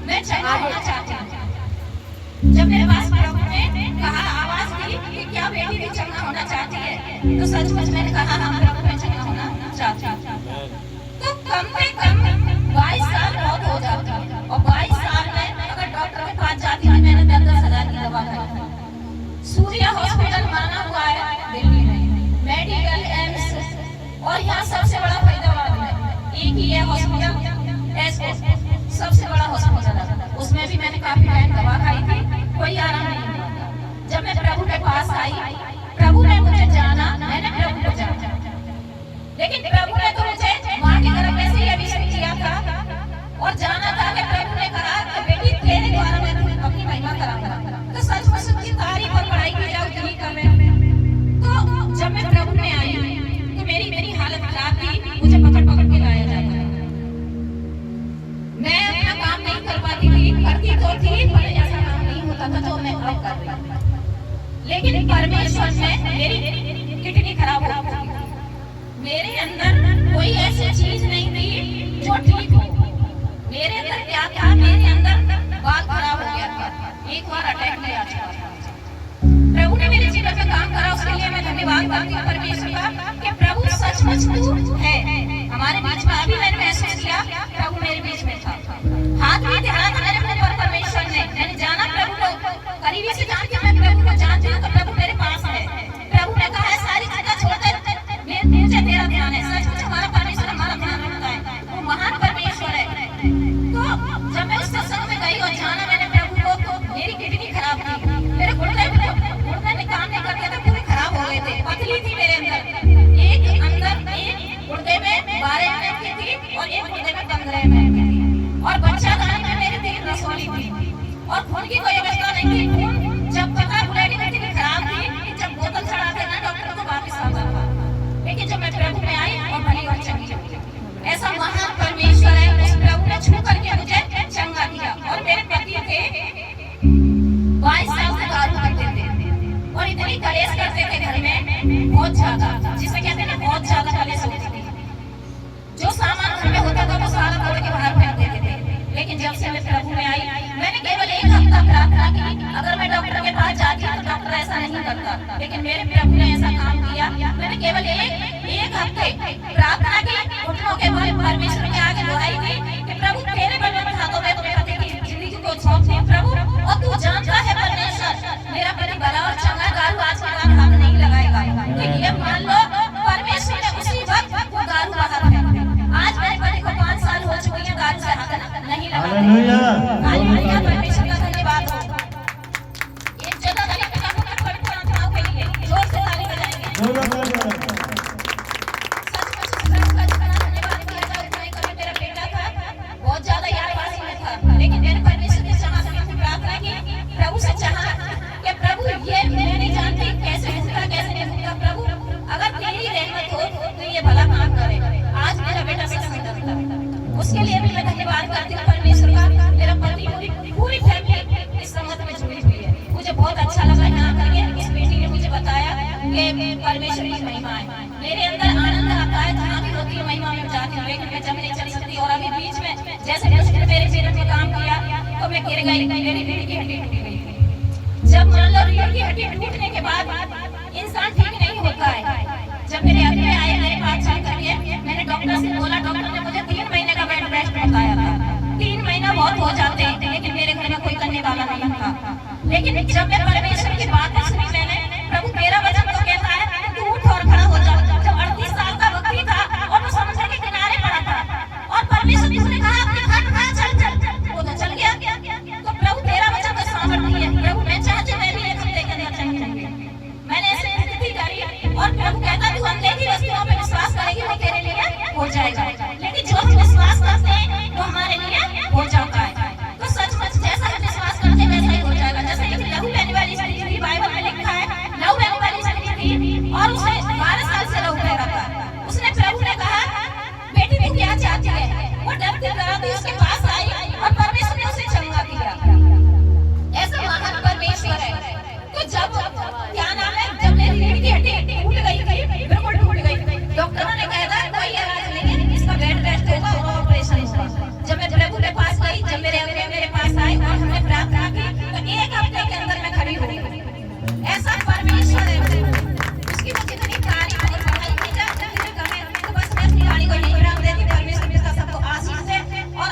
मैं चंगा होना चाहती हूँ। जब मेरे पास प्रभु ने कहा, आवाज दी कि क्या बेटी भी चंगा होना चाहती है, तो सचमुच मैंने कहा हाँ प्रभु मैं चंगा होना चाहती हूँ। तो कम से कम 22 साल बहुत हो जाता है, और 22 साल में अगर डॉक्टर के पास जाती हूँ मैंने 10 सूर्या हॉस्पिटल माना हुआ है दिल्ली में, मेडिकल एम्स, और यहाँ सबसे बड़ा फरीदाबाद में एक ही है हॉस्पिटल, एसओ सबसे बड़ा हॉस्पिटल है। उसमें भी मैंने काफी टाइम दवा खाई थी, कोई आराम नहीं हुआ। जब मैं प्रभु के पास आई, प्रभु ने मुझे जाना, मैंने प्रभु को जाना, लेकिन प्रभु ने तो मुझे माँ के गर्भ में से ही अभिषेक किया था और जाना था कि प्रभु ने कहा कि बेटी तेरे द्वारा मैं अपनी महिमा कराऊंगा, तो सच में उसकी तारीफ और बड़ाई की जाओ यही कर रहे हैं। तो जब मैं प्रभु में आई तो मेरी हालत खराब थी, मुझे पकड़ के लाया जाता था। मैं अपना काम नहीं कर पाती थी, करती तो थी पर ऐसा काम नहीं होता था जो मैं अब कर रही हूँ। लेकिन परमेश्वर ने मेरी किडनी खराब हो गई, मेरे अंदर कोई ऐसी चीज नहीं थी जो ठीक हो। मेरे अंदर क्या था, मेरे अंदर बात खराब हो गया था, एक बार अटैक ले आता था। प्रभु ने मेरे जीवन में काम करा, उसके लिए मैं धन्यवाद करती हूँ परमेश्वर का कि प्रभु सचमुच तू है हमारे बीच में। अभी मैंने महसूस किया प्रभु मेरे बीच में था, हाथ भी ध्यान था मेरे मुंह पर परमेश्वर ने। मैंने जाना प्रभु को, करीबी से जानती हूँ, मैं प्रभु को जानती हूँ तो प्रभु मेरे पास है। प्रभु ने कहा है सारी चीजें छोड़कर मुझे तेरा ध्यान है। सचमुच हमारा परमेश्वर हमारा ध्यान रखता है, वो महान परमेश्वर है। तो जब मैं उस सत्संग में गई और जाना मैंने प्रभु को, तो मेरी किडनी खराब थी, मेरे गुर्दे काम नहीं करते थे, पूरे खराब हो गए थे, पतली थी मेरे अंदर, एक अंदर एक गुर्दे में 12 mm की थी और एक गुर्दे में 15 mm की थी, और बच्चा दाने में मेरी 3 रसोली थी, और खून की कोई अवस्था नहीं थी। खून जब पता ब्लड की खराब थी, जब बोतल चढ़ाते ना डॉक्टर को वापस आता था। लेकिन जब मैं प्रभु में आई और भली और चंगी, ऐसा महान परमेश्वर है, उस प्रभु ने छू करके मुझे चंगा किया। और मेरे पति थे 22 साल से दारू पीते थे और इतनी कलेश करते थे घर में, बहुत ज्यादा, जिसे कहते हैं ना बहुत ज्यादा कलेश होती थी। जो सामान घर में होता था वो सारा तोड़ के बाहर फेंक देते थे। लेकिन जब से मैं प्रभु में आई, मैंने केवल 1 हफ्ता प्रार्थना की। अगर मैं डॉक्टर के पास जाती तो डॉक्टर ऐसा नहीं करता, लेकिन मेरे प्रभु ने ऐसा काम किया। मैंने केवल एक हफ्ते प्रार्थना की, घुटनों के बल परमेश्वर के आगे दुआई की कि प्रभु तेरे बल हाथों में तुम्हें पति की जिंदगी को सौंपती हूं प्रभु, और तू जानता है परमेश्वर मेरा पति भला और चंगा, दारू आज के बाद हाथ नहीं लगाएगा। ठीक है, मान लो परमेश्वर ने उसी वक्त वो दारू बाहर फेंक दी। आज मेरे पति को 5 साल हो चुके हैं दारू से हाथ नहीं लगा। हालेलुया, परमेश्वर का धन्यवाद हो। एक जगह गली पे जाकर पवित्र आत्माओं के लिए जोर से ताली बजाएंगे। बहुत ज्यादा यादवासी में था, लेकिन मैंने परमेश्वर के समाधान की प्रार्थना की, प्रभु से चाहा कि प्रभु ये मैं नहीं जानती कैसे होगा कैसे नहीं होगा, प्रभु अगर तेरी रहमत हो तो ये भला काम करे। आज मेरा बेटा सत्संग करता है, उसके लिए भी मैं धन्यवाद करती हूँ परमेश्वर का। मेरा पति पूरी फैमिली इस संगत में जुड़ी हुई है। मुझे बहुत अच्छा लगा यहाँ करके, इस बेटी ने मुझे बताया कि परमेश्वर की महिमा है। मेरे अंदर आनंद आता है, जहाँ भी होती है महिमा में जाती हूँ, लेकिन मैं जब नहीं चली सकती। और अभी बीच में जैसे उसने मेरे पेट में काम किया तो मैं गिर गई, मेरी रीढ़ की हड्डी टूट गई। जब मान लो रीढ़ की हड्डी टूटने के बाद इंसान ठीक नहीं होता है। जब मेरे अगले आए मेरे पास चल करके, मैंने डॉक्टर से बोला, डॉक्टर ने मुझे 3 महीने का बेड रेस्ट बताया था। 3 महीना बहुत हो जाते हैं, लेकिन मेरे घर में कोई करने वाला नहीं था। लेकिन जब मैं परमेश्वर की बात सुनी, मैंने प्रभु तेरा वचन तो कहता है तू उठ और खड़ा हो जा। जब 38 साल का व्यक्ति था और वो समुद्र के किनारे पड़ा था और परमेश्वर ने कहा अपनी खट खा चल, वो तो चल गया। तो प्रभु तेरा वचन तो सामर्थ्य है। प्रभु मैं चाहती मैं भी 1 हफ्ते के अंदर चंगी। मैंने ऐसे स्थिति करी और प्रभु कहता तू अनदेखी वस्तुओं पे विश्वास करेगी वो तेरे लिए हो जाएगा। लेकिन जो हम विश्वास करते हैं वो हमारे लिए हो जाता है। तो सचमुच जैसा हम विश्वास करते हैं वैसा ही हो जाएगा। जैसे एक लहू बहने वाली स्त्री थी, बाइबल में लिखा है लहू बहने वाली स्त्री थी और उसे 12 साल से लहू बह रहा था। उसने प्रभु ने कहा बेटी तू क्या चाहती है, वो डरती डराती उसके पास आई और परमेश्वर ने उसे चंगा किया। ऐसा महान परमेश्वर है। तो जब क्या नाम है, जब मेरी रीढ़ की हड्डी टूट गई थी, बिल्कुल टूट गई, डॉक्टरों ने कहा था कोई इलाज नहीं है, इसका बेड रेस्ट होगा और ऑपरेशन होगा। जब मैं प्रभु के पास गई, जब मेरे पास आई और हमने प्रार्थना की तो 1 हफ्ते के अंदर मैं खड़ी हो गई। ऐसा परमेश्वर है, उसकी मुझे इतनी तारीफ और बड़ाई की जाए तो बस मैं अपनी गाड़ी को नहीं उड़ा देती। परमेश्वर सबको आशीष दे और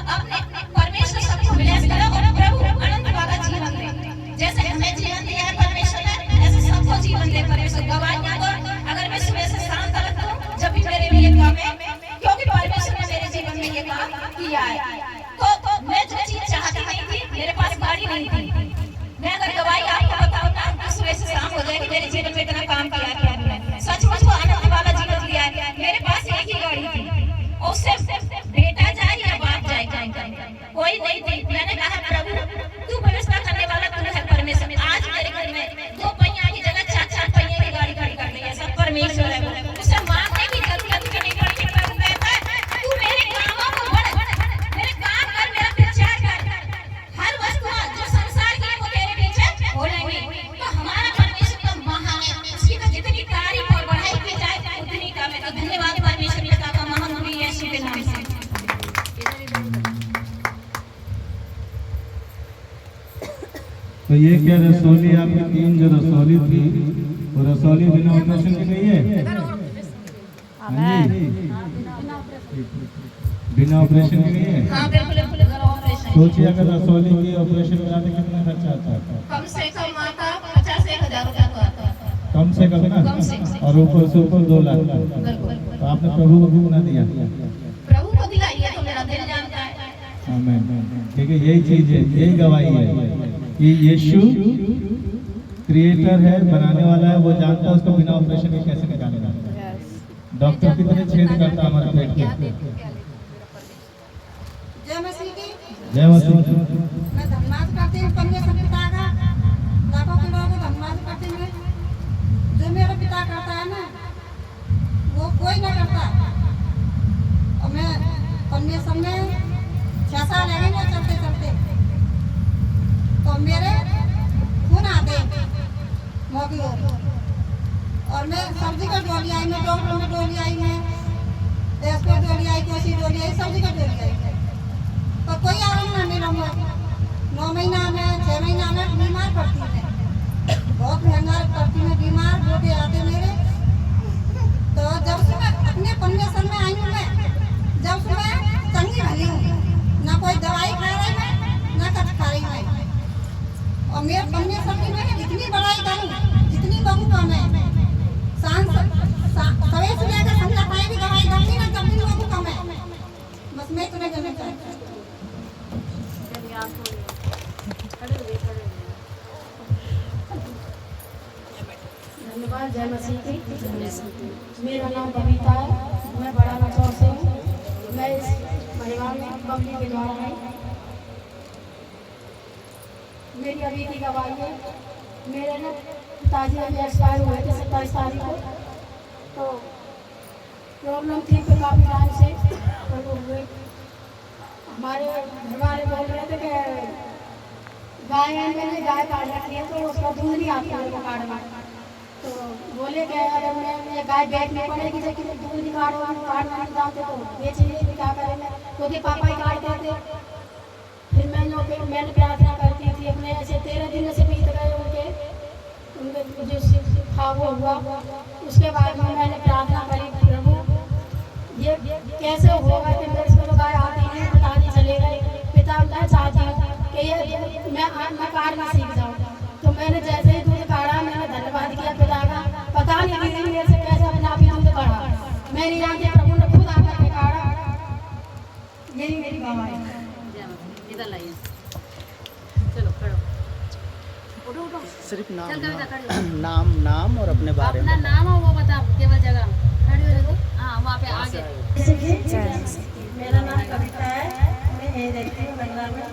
किया है। तो मैं जो चीज चाहती नहीं थी, मेरे पास गाड़ी नहीं थी, मैं अगर दवाई आपको बताऊं ना तो सुबह से शाम हो जाएगी, मेरे जीवन में इतना काम किया है मैंने, सचमुच वो आनंद वाला जीवन लिया है। मेरे पास एक ही गाड़ी थी और उससे बेटा जाए या बाप जाए, कोई नहीं थी। मैंने कहा प्रभु तू व्यवस्था करने वाला तू है परमेश्वर। आज मेरे घर में 2 पहिया की जगह 4-4 पहिए की गाड़ी कर दी है, सब परमेश्वर है। उसे मांगने की जरूरत भी नहीं पड़ती। प्रभु कहता है तू मेरे कामों को बढ़, मेरे काम कर, मेरा प्रचार कर, हर वस्तु जो संसार की है वो तेरे पीछे बोलेंगे। तो हमारा परमेश्वर तो महान है, उसकी तो जितनी तारीफ और बढ़ाई की जाए उतनी कम है। तो धन्यवाद परमेश्वर पिता का महान यीशु के नाम से। तो ये क्या रसौली आपकी 3 जो रसौली थी वो रसौली बिना ऑपरेशन की नहीं है? हाँ जी, बिना ऑपरेशन की नहीं है? हाँ बिल्कुल बिल्कुल ऑपरेशन। सोचिए अगर रसौली की ऑपरेशन कराने कितना खर्चा आता है? कम से कम आता 50-1,000 रुपया तो आता है। कम से कम ना, कम से कम। और ऊपर से ऊपर 2 लाख। बिल्कुल तो आपने प्रभु को क्यों ना दिया? प्रभु को दिया, ये तो मेरा दिल जानता है। आमीन। ठीक है, यही चीज है, यही गवाही है कि यीशु क्रिएटर है, बनाने वाला है, वो जानता है उसको बिना ऑपरेशन के कैसे निकालेगा। डॉक्टर कितने छेद करता है हमारे पेट में। जय मसीह की। जय मसीह। मैं धन्यवाद करती हूँ परमेश्वर पिता का, लाखों के लोगों को धन्यवाद करती हूँ। जो मेरा पिता करता है ना वो कोई ना करता। और मैं परमेश्वर में 6 साल रह गए चलते चलते, तो मेरे खून आते मोगी और मैं सब्जी का डोली आई, मैं डॉक्टर में डोली आई, मैं देश को डोली आई, कोसी डोली आई, सब्जी का डोली आई। तो कोई आराम ना मिला। 9 महीना में 6 महीना में बीमार पड़ती है, बहुत महंगा पड़ती है, बीमार गोटे आते मेरे। तो जब से मैं अपने परमेश्वर में आई हूँ, मैं जब से मैं चंगी भली हूँ, ना कोई दवाई खा रही मैं, ना कुछ खा रही मैं। और मेरे परमेश्वर की मैं इतनी बड़ाई करूँ जितनी बहू कम है। सवेरे से लेकर संध्या पाए भी दवाई दूंगी ना, तब भी बहू कम है। बस मैं तुम्हें कहना चाहती हूँ। धन्यवाद। जय मसीह की। मेरा नाम कविता है, मैं बड़ा नचौर से हूँ। मैं इस परिवार में बबली के द्वारा है। मेरी अभी की गवाही है। मेरे ना पिताजी अभी एक्सपायर हुए थे 27 तारीख को। तो प्रॉब्लम थी फिर काफ़ी टाइम से, तो वो हुए। हमारे घर वाले बोल रहे थे कि मैंने गाय काट रखी है तो उसका दूध नहीं आता मेरे को काटना। तो बोले कि अगर मैं ये गाय बेचनी पड़ेगी, लेकिन दूध नहीं काटना नहीं जानते तो बेचेंगे, क्या करेंगे, क्योंकि पापा ही काटते थे। फिर मैंने प्रार्थना करती थी अपने, ऐसे 13 दिन से बीत गए उनके जो था वो हुआ। उसके बाद में मैंने प्रार्थना करी, प्रभु ये कैसे होगा कि मेरे से तो गाय आती नहीं, पता नहीं चलेगा। पिता मैं चाहती हूँ कि ये मैं काटना सीख जाऊँ। तो मैंने जैसे ही दूध काढ़ा, मैंने धन्यवाद किया पिता का। पता नहीं दीदी मेरे से कैसे अपने आप ही दूध काढ़ा, मैं नहीं जानती, प्रभु ने खुद आकर के काढ़ा। यही मेरी गवाही है। इधर लाइए, चलो खड़ो, उठो उठो। सिर्फ चल कविता खड़ी हो। नाम और अपने बारे अपना में नाम और वो बता, केवल जगह खड़ी हो जाओ। हाँ वहाँ पे आगे। मेरा नाम कविता है, मैं यही रहती हूँ बंगला में।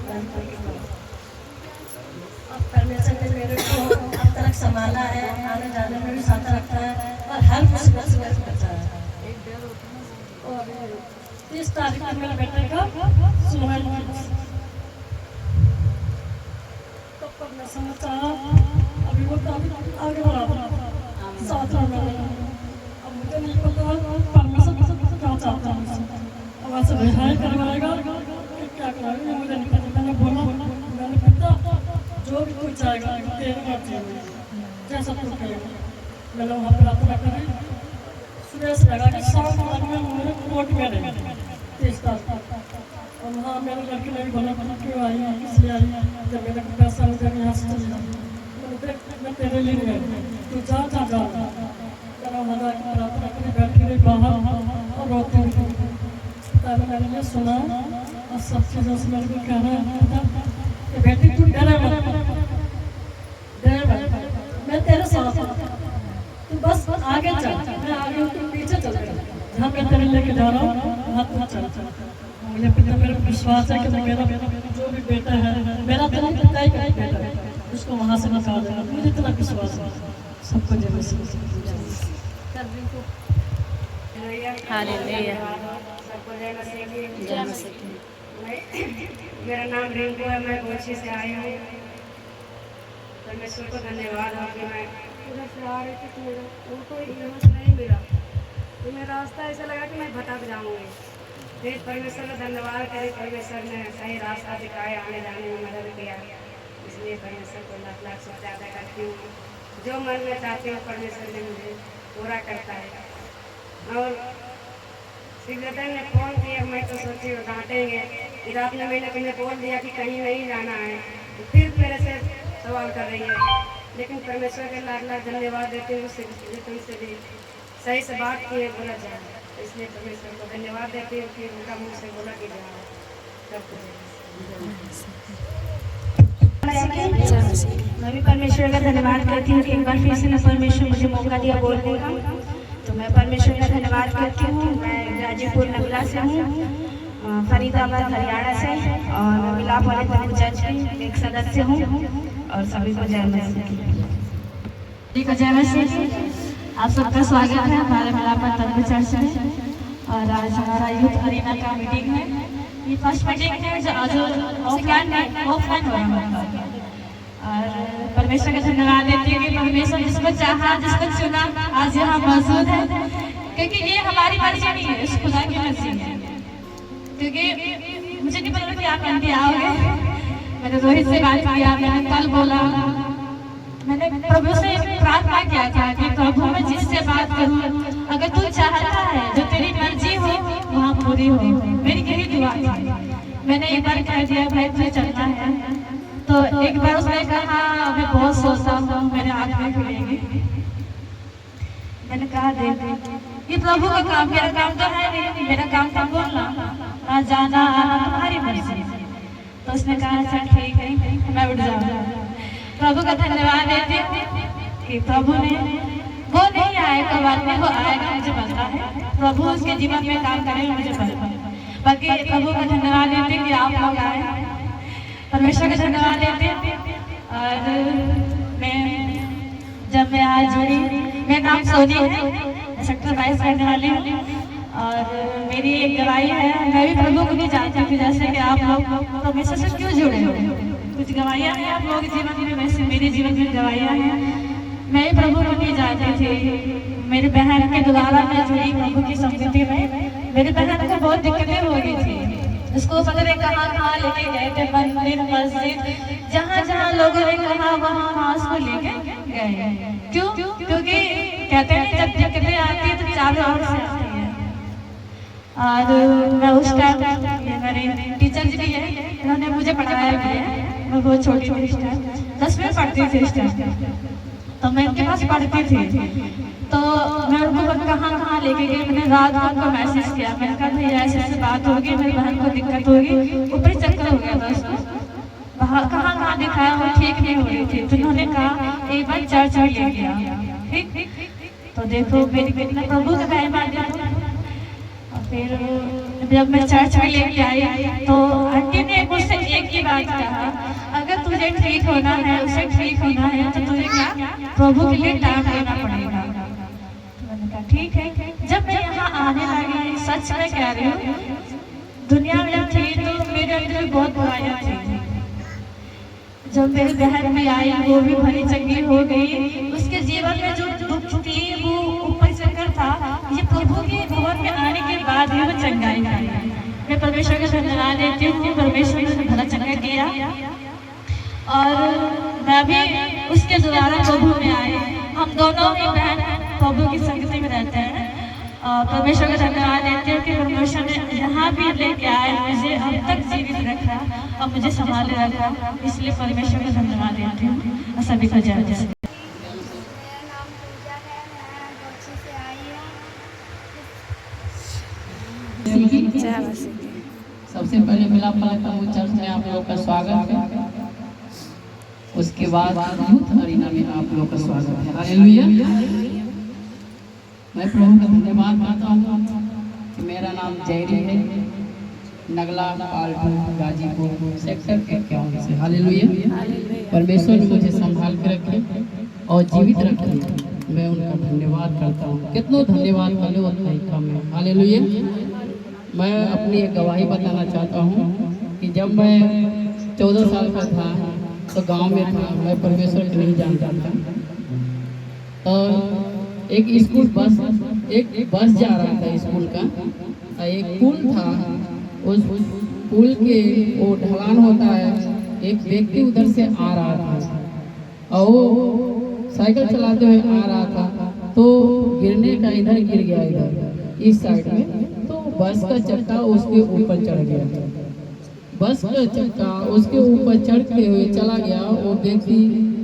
और परमेश्वर ने मेरे को अब तक संभाला है, आने जाने में भी साथ रखा है और हर मुसीबत से मेरे को बचाया है। और 30 तारीख को मेरे बेटे का सुहाग तो मैं समझता अभी वो आगे बढ़ा साथ में। अब मुझे नहीं पता परमेश्वर क्या चाहता है मुझसे, अब ऐसे रिहाई करवाएगा क्या कराएगा मुझे नहीं पता। मैंने बोला, मैंने पिता जो भी कुछ आएगा तेरे मर्जी में, जैसा तू करेगा। मैंने वहाँ पर प्रार्थना करी, सुबह से लगा कि शाम तक में मेरे कोर्ट में रहे 30 तारीख। और वहाँ मेरे लड़के ने भी बोला क्यों आई है, इसलिए आई है, जब मेरे को पैसा हो जाए यहाँ से चले जाए। मैं तेरे लिए नहीं आई, तू जा जा जा। मेरा मजा की प्रार्थना करी, बैठी रही बाहर और रोती रही। मैंने ये सुना और सब चीज़ों से मेरे को कहना था कि बेटी तू डरे मत, मैं तेरे साथ हूँ, तू बस आगे चल, मैं आगे हूँ, तू पीछे चल, जहाँ मैं तेरे लेके जा रहा हूँ वहाँ तू चल। मुझे पिता मेरे को विश्वास है कि मेरा जो भी बेटा है, मेरा तो नहीं पिता ही का बेटा है, उसको वहाँ से निकाल देगा, मुझे इतना विश्वास है। सबको जय मसीह। हालेलुया। सबको जय मसीह की। जय मसीह। मेरा नाम रिंकू है, मैं कोची से आई हूँ। परमेश्वर को धन्यवाद हो कि मैं उधर से आ रही थी तो मेरा कोई हिम्मत नहीं मिला, तो मेरा रास्ता ऐसा लगा कि मैं भटक जाऊँगी। फिर परमेश्वर का धन्यवाद करें, परमेश्वर ने सही रास्ता दिखाया, आने जाने में मदद किया, इसलिए परमेश्वर को लाख लाख शुक्रिया अदा करती हूँ। जो मन में चाहती हूँ परमेश्वर ने मुझे पूरा करता है। और सिकंदर ने फ़ोन किया, मैं तो सोची वो डांटेंगे, फिर आपने मैंने बोल दिया कि कहीं नहीं जाना है, तो फिर मेरे से सवाल कर रही है। लेकिन परमेश्वर के लाख लाख धन्यवाद देती हूँ, तुमसे भी सही से बात किए बोला जाए, इसलिए परमेश्वर को धन्यवाद देती हूँ कि उनका मुँह से बोला कि जाए मैं भी परमेश्वर का धन्यवाद करती हूँ कि एक बार फिर से ने परमेश्वर मुझे मौका दिया बोलने का, तो मैं परमेश्वर का धन्यवाद करती हूँ। मैं गाजीपुर नगला से हूँ, फरीदाबाद हरियाणा से, और मैं मिलाप वाले धर्म चर्च की एक सदस्य हूँ। और सभी को जय मसीह। जय मसीह। आप सबका स्वागत है हमारे मिलाप धर्म चर्च में। और आज हमारा यूथ अरीना का मीटिंग है, ये फर्स्ट मीटिंग है जो आज ऑफलाइन हो रहा है। और परमेश्वर का धन्यवाद देती हूँ कि परमेश्वर जिसको चाहा, जिसको चुना, आज यहाँ मौजूद है, क्योंकि ये हमारी मर्जी नहीं है, उस खुदा की मर्जी है। क्योंकि मुझे नहीं पता कि आप यहाँ आओगे, मैंने रोहित से बात किया, मैंने कल बोला, मैंने प्रभु से प्रार्थना किया था कि प्रभु मैं जिससे बात करूँ, अगर तू चाहता है जो तेरी मर्जी हो वहाँ पूरी हो, मेरी यही दुआ थी। मैंने एक बार कह दिया भाई तुझे चलना है, तो एक बार उसने कहा मैं बहुत सोचता हूँ, मेरे आँखें खुलेंगी। मैंने कहा देख ये प्रभु का काम, मेरा काम तो है नहीं, मेरा काम था बोलना, जाना आना तुम्हारी मर्जी। तो उसने कहा अच्छा ठीक है मैं उठ जाऊँगा। प्रभु का धन्यवाद देती हूँ कि प्रभु ने वो नहीं आएगा बाद में, वो आएगा मुझे पता है, प्रभु उसके जीवन में काम करेगा मुझे पता है। बाकी प्रभु का धन्यवाद देते कि आप लोग आए, परमेश्वर का धन्यवाद देते हैं। और जब मैं आज जुड़ी, मेरा नाम सोनी है, सेक्टर 22 रहने वाली हूँ। और मेरी एक गवाही है, मैं भी प्रभु को नहीं जानती थी जैसे कि आप लोग परमेश्वर से क्यों जुड़े हो। कुछ गवाहियाँ हैं आप लोगों के जीवन में, वैसे मेरे जीवन में गवाहियाँ हैं। मैं भी प्रभु को नहीं जानती थी, मेरी बहन के द्वारा मैं जुड़ी प्रभु की संगति में। मेरी बहन को बहुत दिक्कतें हो गई थी, उसको पता नहीं कहाँ लेके गए थे, मंदिर मस्जिद जहाँ लोगों ने कहा वहाँ उसको लेके गए। क्यों? क्योंकि कहते हैं जब दिक्कतें आती है तो चारों ओर से आती है। और मैं उस टाइम मेरे टीचर जी भी है, उन्होंने मुझे पढ़ाया भी है, मैं बहुत छोटी थी इस टाइम, 10वीं में पढ़ती थी इस टाइम, तो मैं उनके पास पढ़ती थी। तो मैं उनको कहाँ लेके गई, मैंने रात को मैसेज किया, मैंने कहा भैया ऐसे बात होगी, मेरी बहन को दिक्कत होगी, ऊपर चक्कर हो गया था उसको, कहाँ दिखाया वो ठीक नहीं हो रही थी। तो उन्होंने कहा एक बार चर्च में ले गया, ठीक। तो देखो मेरी कितना प्रभु का महिमा दिया। फिर जब मैं चर्च में लेके आई तो आंटी ने मुझसे एक ही बात कहा, अगर तुझे ठीक होना है, उसे ठीक होना है तो तुझे क्या प्रभु के लिए टाइम देना पड़ेगा। मैंने कहा ठीक है। जब मैं यहाँ आने लगी, सच में कह रही हूँ, दुनिया में थी तो मेरे अंदर भी बहुत बुराइयाँ थी। जब मेरी बहन भी आई, वो भी भली चंगी हो गई, उसके जीवन में जो दुख थी वो ऊपर चक्कर था, ये प्रभु के भवन में आने के बाद ही वो चंगाई आई। मैं परमेश्वर का धन्यवाद देती हूँ, परमेश्वर ने भला चंगा किया। और मैं भी उसके द्वारा प्रभु में आई, हम दोनों ही बहन प्रभु की संगति में रहते हैं। और परमेश्वर का धन्यवाद देती हूँ कि परमेश्वर ने यहाँ भी लेके आए, मुझे अब तक जीवित रखा और मुझे संभाले रखा, इसलिए परमेश्वर का धन्यवाद देती हूँ। और सभी को जय जय। जय मसीह। सब सबसे पहले मिलाप वाला तंबू चर्च में आप लोगों का स्वागत है। उसके बाद यूथ अरीना में आप लोगों का स्वागत है। हालेलुया। मैं प्रभु का धन्यवाद करता हूँ कि मेरा नाम जयरी है, नगला पाल्टू गाजीपुर सेक्टर 51 से। हालेलुया। परमेश्वर ने मुझे संभाल के रखे और जीवित रखे, मैं उनका धन्यवाद करता हूँ। कितना धन्यवाद कर लो उतना ही कम है। हालेलुया। मैं अपनी एक गवाही बताना चाहता हूँ कि जब मैं 14 साल का था तो गांव में था, मैं परमेश्वर को नहीं जानता था। और एक स्कूल बस जा रहा था स्कूल का, एक पुल था, उस पुल के वो ढलान होता है, एक व्यक्ति उधर से आ रहा था और वो साइकिल चलाते हुए आ रहा था, तो गिरने का इधर गिर गया, इधर इस साइड में, तो बस का चक्का उसके ऊपर चढ़ गया। बस का चक्का उसके ऊपर चढ़ते हुए चला गया, वो व्यक्ति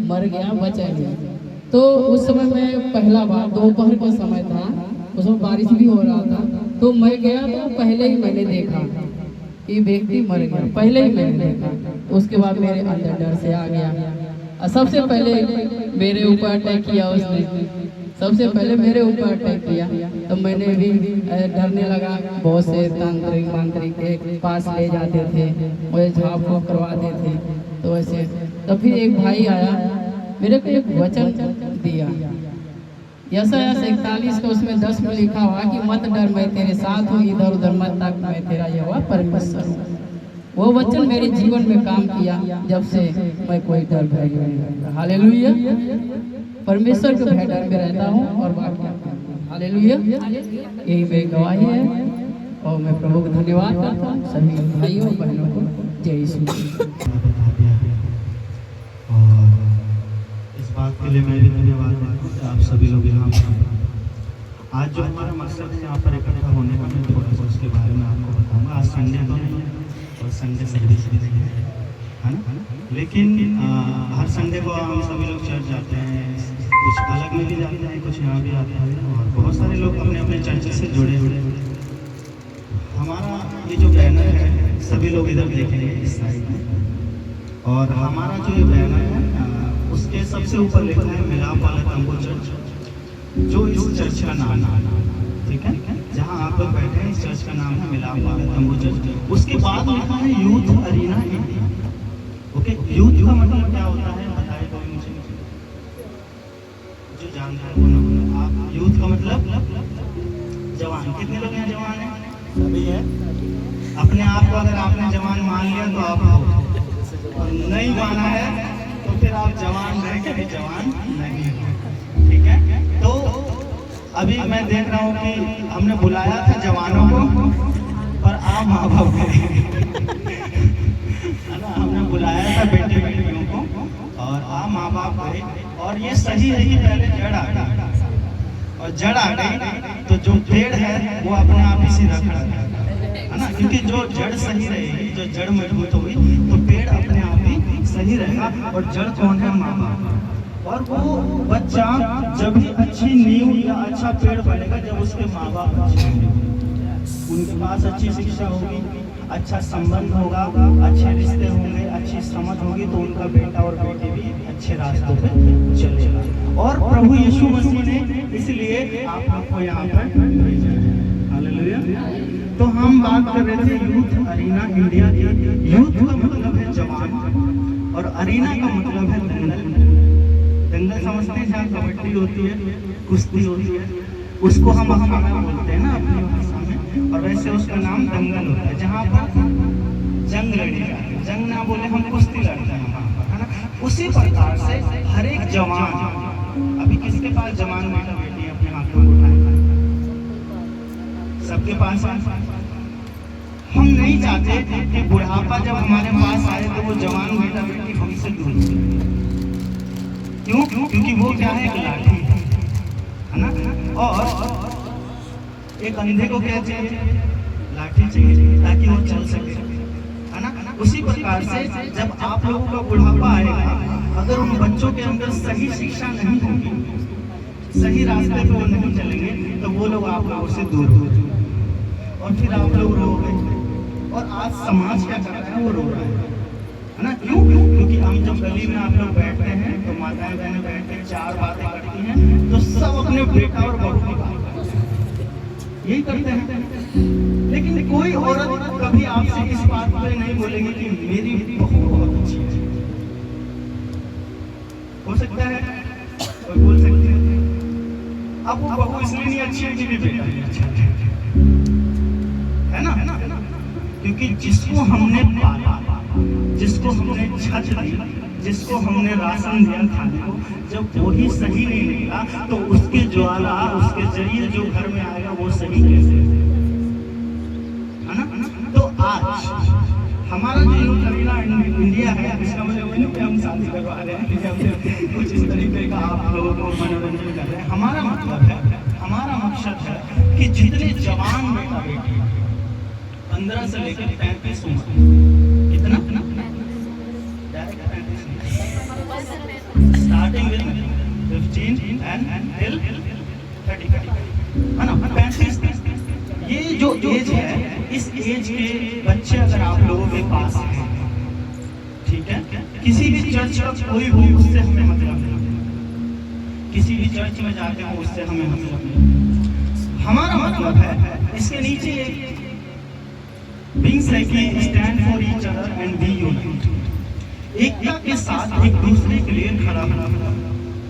मर गया, बचा नहीं। तो उस समय मैं पहला बार, दोपहर का समय था, उसमें बारिश भी हो रहा था, तो मैं गया तो पहले ही मैंने देखा कि व्यक्ति मर गया, पहले ही मैंने देखा। उसके बाद मेरे अंदर डर से आ गया। सबसे पहले मेरे ऊपर अटैक किया उसने, सबसे पहले मेरे ऊपर अटैक किया, तो मैंने भी डरने लगा। बहुत से तांत्रिक मांत्रिक के पास ले जाते थे, मुझे झाड़ फूँक करवाते थे, तो वैसे। तो फिर एक भाई आया, मेरे को एक वचन दिया, यशायाह 41 का, उसमें 10 में लिखा हुआ कि मत डर, मैं तेरे साथ हूँ, इधर उधर मत ताक, मैं तेरा यहोवा परमेश्वर हूँ। वो वचन मेरे जीवन में काम किया, जब से मैं कोई डर भय नहीं रहता। हालेलुया। परमेश्वर के भय डर में रहता हूँ और बाकी। हालेलुया। यही मेरी गवाही है और मैं प्रभु का धन्यवाद करता हूँ। सभी भाइयों बहनों को जय यीशु। और इस बात के लिए मैं भी धन्यवाद देता हूँ कि आप सभी लोग यहाँ आज जो हमारा मकसद है यहाँ पर इकट्ठा होने का, मैं थोड़ा सा उसके बारे में आपको बताऊँगा। आज संडे तो नहीं है और संडे सर्विस भी नहीं है ना, लेकिन हर संडे को हम सभी लोग चर्च जाते हैं, कुछ अलग में भी जाते हैं, कुछ यहाँ भी आते हैं, और बहुत सारे लोग अपने अपने चर्च से जुड़े हुए। हमारा ये जो बैनर है, सभी लोग इधर देखेंगे इस साइड में, और हमारा जो ये बैनर है उसके सबसे ऊपर लिखा है मिलाप वाला तंबू चर्च, जो इस चर्च का नाम है। ठीक है, जहाँ आप लोग बैठे हैं इस चर्च का नाम है मिलाप वाला तंबू चर्च। उसके बाद लिखा है youth arena India. Okay, youth का मतलब क्या होता है बताइए कोई मुझे, जो जानता है वो ना। आप यूथ का मतलब जवान। कितने लोग हैं जवान हैं? सभी है। अपने आप को अगर आपने जवान मान लिया तो आप हो, और नहीं माना है तो फिर आप जवान रह के भी जवान नहीं हो। ठीक है, तो अभी मैं देख रहा हूँ कि हमने बुलाया था जवानों को, पर आप माँ बाप हमने बुलाया था बेटे बेटियों को, और आप माँ बाप गए, और ये सही है कि पहले जड़ आ गई, और जड़ आ गई तो जो पेड़ है वो अपने आप ही सीधा खड़ा है ना, क्योंकि जो जड़ सही रहेगी, जो जड़ मजबूत होगी तो पेड़ अपने आप ही सही रहेगा। और जड़ कौन है? माँ बाप। और वो बच्चा जब भी अच्छी नींव या अच्छा पेड़ बनेगा जब उसके माँ बाप अच्छे होंगे, उनके पास अच्छी शिक्षा होगी, अच्छा संबंध होगा, अच्छे रिश्ते होंगे, अच्छी समझ होगी, तो उनका बेटा और बेटी भी अच्छे रास्तों पे चलेगा। और प्रभु यीशु मसीह ने इसलिए आप लोग को यहाँ पर भेजा है। हालेलुया। तो हम बात कर रहे थे यूथ अरीना इंडिया की। यूथ का मतलब है जवान, और अरीना का मतलब है दंगल। दंगल समझते हैं, जहाँ कबड्डी होती है, कुश्ती होती है, उसको हम अखाड़ा बोलते हैं ना अपनी भाषा में, और वैसे उसका नाम दंगल होता है, जहाँ पर जंग लड़ी जाती है। जंग ना बोले हम कुश्ती लड़ते हैं वहाँ पर, है ना। उसी प्रकार से हर एक जवान, अभी किसके पास जवान बेटा बेटी है? अपने हाथों को उठाए, सबके पास। हम नहीं चाहते कि बुढ़ापा जब हमारे पास आए तो वो जवान बेटा बेटी हमसे दूर हो। क्यों? क्योंकि वो क्या है? एक लाठी है ना। और एक अंधे को क्या चाहिए? लाठी चाहिए, ताकि वो चल सके, है ना। उसी प्रकार से जब आप लोगों का बुढ़ापा आएगा, अगर उन बच्चों के अंदर सही शिक्षा नहीं होगी, सही रास्ते पे वो नहीं चलेंगे, तो वो लोग आप लोगों से दूर हो, और फिर आप लोग रोगे, और आज समाज क्या कर रहा है, वो रो रहा है ना। क्यों? क्योंकि हम जब गली में आप लोग बैठते हैं तो माताएं बहनें बैठ के चार बातें करती हैं, तो सब अपने बेटा और बहू की बात करते हैं, यही करते हैं। लेकिन कोई औरत कभी आपसे इस बात पे नहीं बोलेगी कि मेरी बहू बहुत अच्छी है। हो सकता है कोई बोल सकते हैं, अब वो बहू इसलिए नहीं अच्छी है कि बेटा नहीं अच्छा है ना। क्योंकि जिसको हमने पाला, जिसको हमने छत दी, जिसको हमने राशन दिया खाने को, जब वही सही नहीं निकला तो उसके ज्वाला, उसके जरिए जो घर में आएगा वो सही कैसे है ना। तो आज हमारा जो यूथ अरेना इंडिया है, इसका मतलब नहीं कि हम शादी करवा रहे हैं, कुछ इस तरीके का आप लोगों को मनोरंजन कर रहे हैं। हमारा मतलब है, हमारा मकसद है कि जितने जवान बेटा बेटी 15 से लेकर 35 उम्र, कितना direct 35 starting with 15 and till 30 है ना, 35। ये जो एज है, इस एज के बच्चे अगर आप लोगों के पास हैं, ठीक है, किसी भी चर्च का कोई हो उससे हमें मतलब नहीं, किसी भी चर्च में जाते हो उससे हमें मतलब नहीं। हमारा मतलब है इसके नीचे beings like stand for each other and be united. एकता के साथ एक दूसरे के लिए खड़ा होना,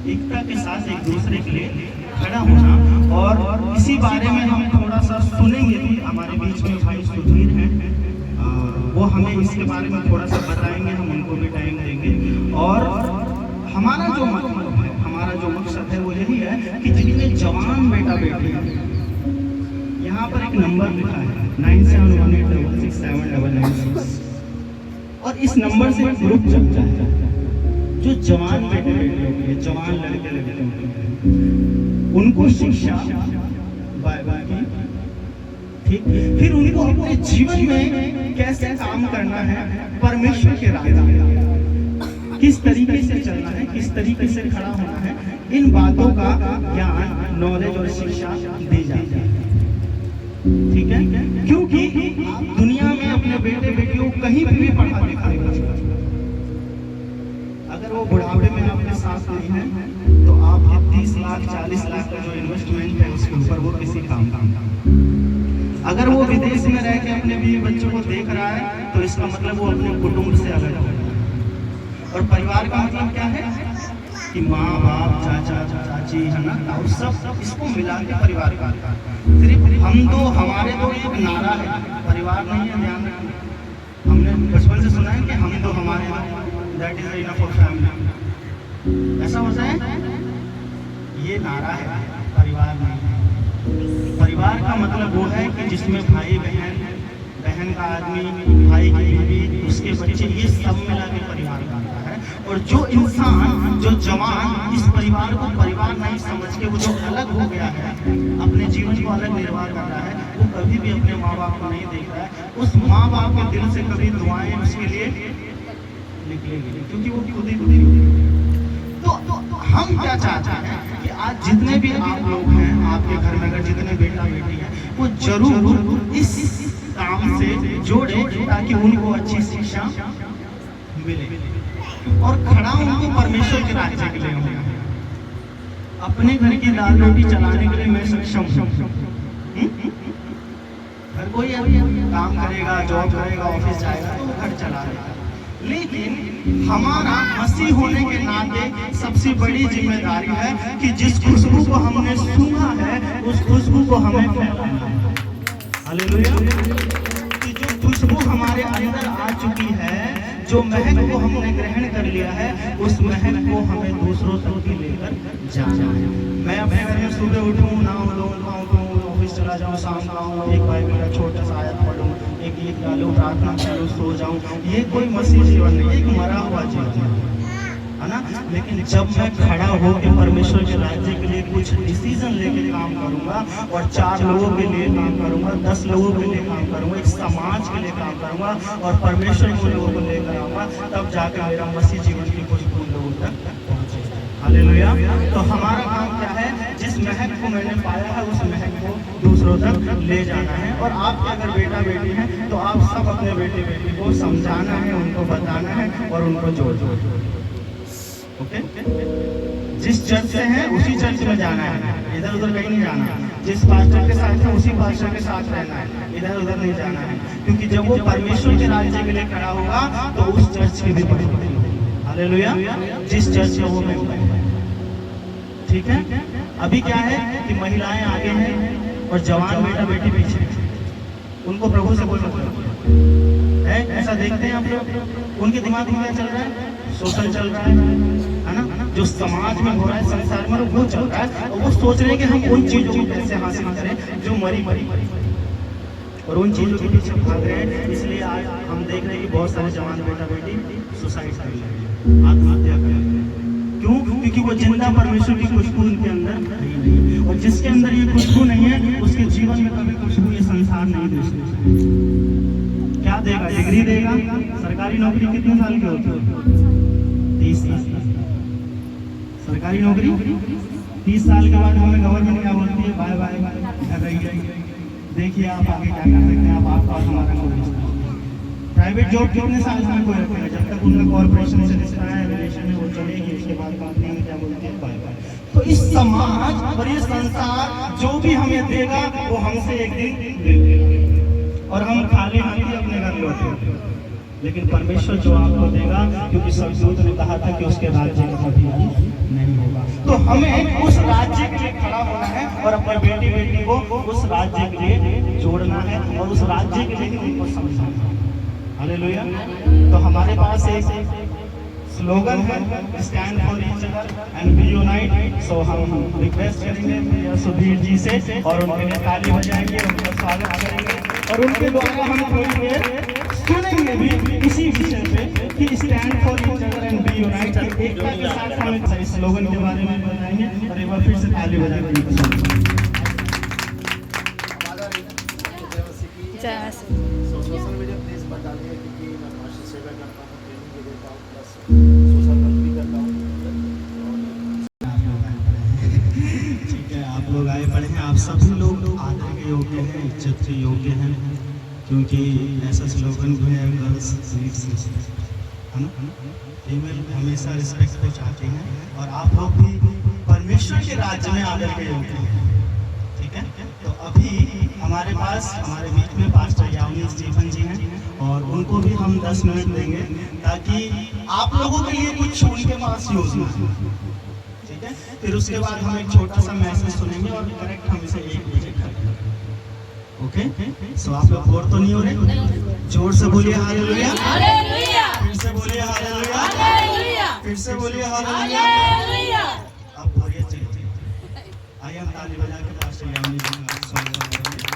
एकता के साथ एक दूसरे के लिए खड़ा होना। और इसी बारे में हम थोड़ा सा सुनेंगे। हमारे बीच में भाई सुधीर हैं, वो हमें इसके बारे में थोड़ा सा बताएंगे, हम उनको भी टाइम देंगे। और हमारा जो मतलब है, हमारा जो मकसद है वो यही है कि जितने जवान बेटा बेटी हैं, यहाँ पर एक नंबर लिखा है 9718667996, और इस नंबर से एक ग्रुप चलता है जो जवान बेटे बेटी होते हैं, जवान लड़के लड़के होते हैं, उनको शिक्षा बाइबल की, ठीक, फिर उनको अपने जीवन में कैसे काम करना है, परमेश्वर के रास्ते में किस तरीके से चलना है, किस तरीके से खड़ा होना है, इन बातों का ज्ञान, नॉलेज और शिक्षा दी जाती है, ठीक है। क्योंकि दुनिया में अपने बेटे बेटियों को कहीं भी पढ़ा लिखा अगर वो बुढ़ापे में आपके साथ नहीं है तो आप 30 लाख 40 लाख का जो इन्वेस्टमेंट है उसके ऊपर वो किसी काम का। अगर वो विदेश में रह के अपने बीवी बच्चों को देख रहा है तो इसका मतलब वो अपने कुटुंब से अलग है। और परिवार का मतलब क्या है कि माँ बाप, चाचा चाची, है ना, ताऊ, सब इसको मिला के परिवार का। सिर्फ हम दो, हमारे दो एक नारा है, परिवार नहीं है। ध्यान रखना, हमने बचपन से सुना है कि हम दो हमारे दो, that is enough for family. ऐसा होता है, ये नारा है, परिवार नहीं है। परिवार का मतलब वो है कि जिसमें भाई बहन, बहन का आदमी, भाई की बीवी, उसके बच्चे, ये सब मिला के परिवार बनता है। और जो इंसान, जो जवान इस परिवार को परिवार नहीं समझ के वो जो अलग हो गया है, अपने जीवन को अलग निर्वाह कर रहा है, वो कभी भी अपने माँ बाप को नहीं देख रहा है। उस माँ बाप के दिल से कभी दुआएं उसके लिए निकलेगी, क्योंकि वो खुद ही तो हम क्या चाहते हैं कि आज जितने भी आप लोग हैं, आपके घर में अगर जितने बेटा बेटी हैं, वो जरूर इस काम से जोड़े ताकि उनको अच्छी शिक्षा मिले और खड़ा उनको परमेश्वर के राज्य के लिए हो। अपने घर की दाल रोटी चलाने के लिए मैं सक्षम हूँ। हर कोई काम करेगा, जॉब करेगा, ऑफिस जाएगा तो वो घर चला लेगा। लेकिन हमारा मसीह होने के नाते सबसे बड़ी जिम्मेदारी है कि जिस खुशबू को हमने सूंघा है उस खुशबू को हमें फैलाना है। हालेलुया। कि जो खुशबू हमारे अंदर आ चुकी है, जो महक को हमने ग्रहण कर लिया है, उस महक को हमें दूसरों तक भी लेकर जाना है। मैं अपने घर में सुबह उठूँ, नहाऊँ धोऊँ, ऑफिस चला जाऊँ, शाम को आऊँ, एक बाइबल का छोटा सा आयत पढ़ूँ, एक गीत गालूँ, प्रार्थना करूँ, सो जाऊँ, ये कोई मसीह जीवन नहीं, एक मरा हुआ जीवन है ना। लेकिन जब मैं खड़ा होकर परमेश्वर के राज्य के लिए कुछ डिसीजन लेके काम करूंगा और 4 लोगों के लिए काम करूंगा, 10 लोगों के लिए काम करूंगा, एक समाज के लिए काम करूंगा और परमेश्वर को लोगों को लेकर आऊंगा, तब जाकर मेरा मसीह जीवन की कुछ लोगों तक पहुंचेगा। हालेलुया। तो हमारा काम क्या है, जिस महक को मैंने पाया है उस महक को दूसरों तक ले जाना है। और आपके अगर बेटा बेटी हैं तो आप सब अपने बेटे बेटी को समझाना है, उनको बताना है और उनको जोड़ दो। ओके, जिस चर्च से हैं उसी चर्च में जाना है, इधर उधर कहीं नहीं जाना। जिस पास्टर के साथ है उसी पास्टर के साथ रहना है, इधर उधर नहीं जाना है। क्योंकि जब वो परमेश्वर के राज्य के लिए खड़ा होगा तो उस चर्च की भी बढ़ोतरी होगी। हालेलुया। जिस चर्च में वो मेंबर है, ठीक है। अभी क्या है कि महिलाएं आगे हैं और जवान बेटा बेटी पीछे, उनको प्रभु से बोल है, ऐसा देखते हैं आप लोग। उनके दिमाग में क्या चल रहा है, सोशल चल रहा है ना, जो समाज में हो रहा है, संसार में वो चल रहा है। और वो सोच रहे हैं कि हम उन चीजों को कैसे हासिल करें जो मरी और उन चीजों के पीछे भाग रहे हैं। इसलिए आज हम देख रहे हैं कि बहुत सारे जवान बेटा बेटी सुसाइड कर रहे हैं, आत्महत्या कर रहे हैं। क्यों? क्योंकि वो जिंदा परमेश्वर की खुशबू उनके अंदर नहीं है। और जिसके अंदर ये खुशबू नहीं है उसके जीवन में कभी खुशबू ये संसार नहीं दे सकता। क्या देगा? डिग्री देगा। सरकारी नौकरी कितने साल की होती है? 30 साल। सरकारी नौकरी 30 साल के बाद हमें गवर्नमेंट क्या बोलती है, बाय बाय घर रहिए, देखिए आप आगे क्या कर सकते हैं, आप आपका हमारा कोई। प्राइवेट जॉब कितने साल में कोई रखेगा? जब तक उनका कॉर्पोरेशन से रिश्ता है, रिलेशन है, वो चलेगी। उसके बाद कंपनी में क्या बोलती है, बाय बाय। तो इस समाज और ये संसार जो भी हमें देगा वो हमसे एक दिन लेगा और हम खाली हाथी अपने घर लौटेंगे। लेकिन परमेश्वर जो आपको देगा, क्योंकि स्वर्गदूत ने कहा था कि उसके राज्य का कभी अंत नहीं होगा। तो हमें उस राज्य के लिए खड़ा होना है और अपने बेटी बेटी को उस राज्य के लिए जोड़ना है और उस राज्य के लिए उनको समझाना है। हालेलुया। तो हमारे पास एक स्लोगन है, stand for each other and be unite. So हम रिक्वेस्ट करेंगे सुधीर जी से और उनके लिए ताली बजाएंगे, उनका स्वागत करेंगे और उनके द्वारा हम थोड़ी देर सुनेंगे भी इसी विषय पे कि stand for each other and be unite. एकता के साथ हम इस स्लोगन के बारे में बताएंगे और एक बार फिर से ताली बजाएंगे। सोशल मीडिया प्लीज पर डालिए, क्योंकि मैं मानसिक सेवा करता हूँ, ट्रेनिंग भी देता हूँ, प्लस सोशल वर्क भी करता हूँ। ठीक है, आप लोग आए पढ़े हैं, आप सभी लोग आदर के योग्य हैं, इज्जत के योग्य हैं, क्योंकि ऐसा स्लोगन भी है, गर्ल्स है ना, फीमेल हमेशा रिस्पेक्ट को चाहती हैं और आप लोग भी परमेश्वर के राज्य में आदर के योग्य हैं। ठीक है, तो अभी हमारे पास हमारे बीच में पास्टर यानी स्टीफन जी हैं और उनको भी हम 10 मिनट देंगे ताकि आप लोगों के लिए कुछ उनके पास योजना है। ठीक है, फिर उसके बाद हम एक छोटा सा मैसेज सुनेंगे और करेक्ट हम इसे 1 बजे करेंगे। ओके, सो आप लोग बोर तो नहीं हो रहे? जोर से बोलिए हालेलुया, फिर से बोलिए हालेलुया, फिर से बोलिए हालेलुया। अब बोलिए चलिए, आइए हम ताली बजा के पास्टर यानी जी का स्वागत करेंगे।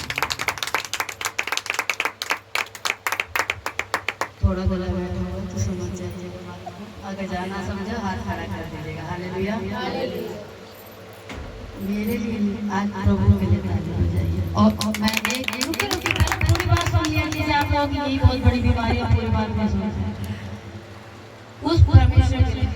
थोड़ा बोला होगा तो समझ जाइएगा, अगर जाना समझो हाथ खड़ा कर दीजिएगा। हालेलुया। मेरे लिए आज प्रभु के लिए ताली बजाइए। और मैं एक पूरी बात सुन लीजिए, आप लोगों की यही बहुत बड़ी बीमारी है, पूरी बात में सुन उस परमेश्वर के लिए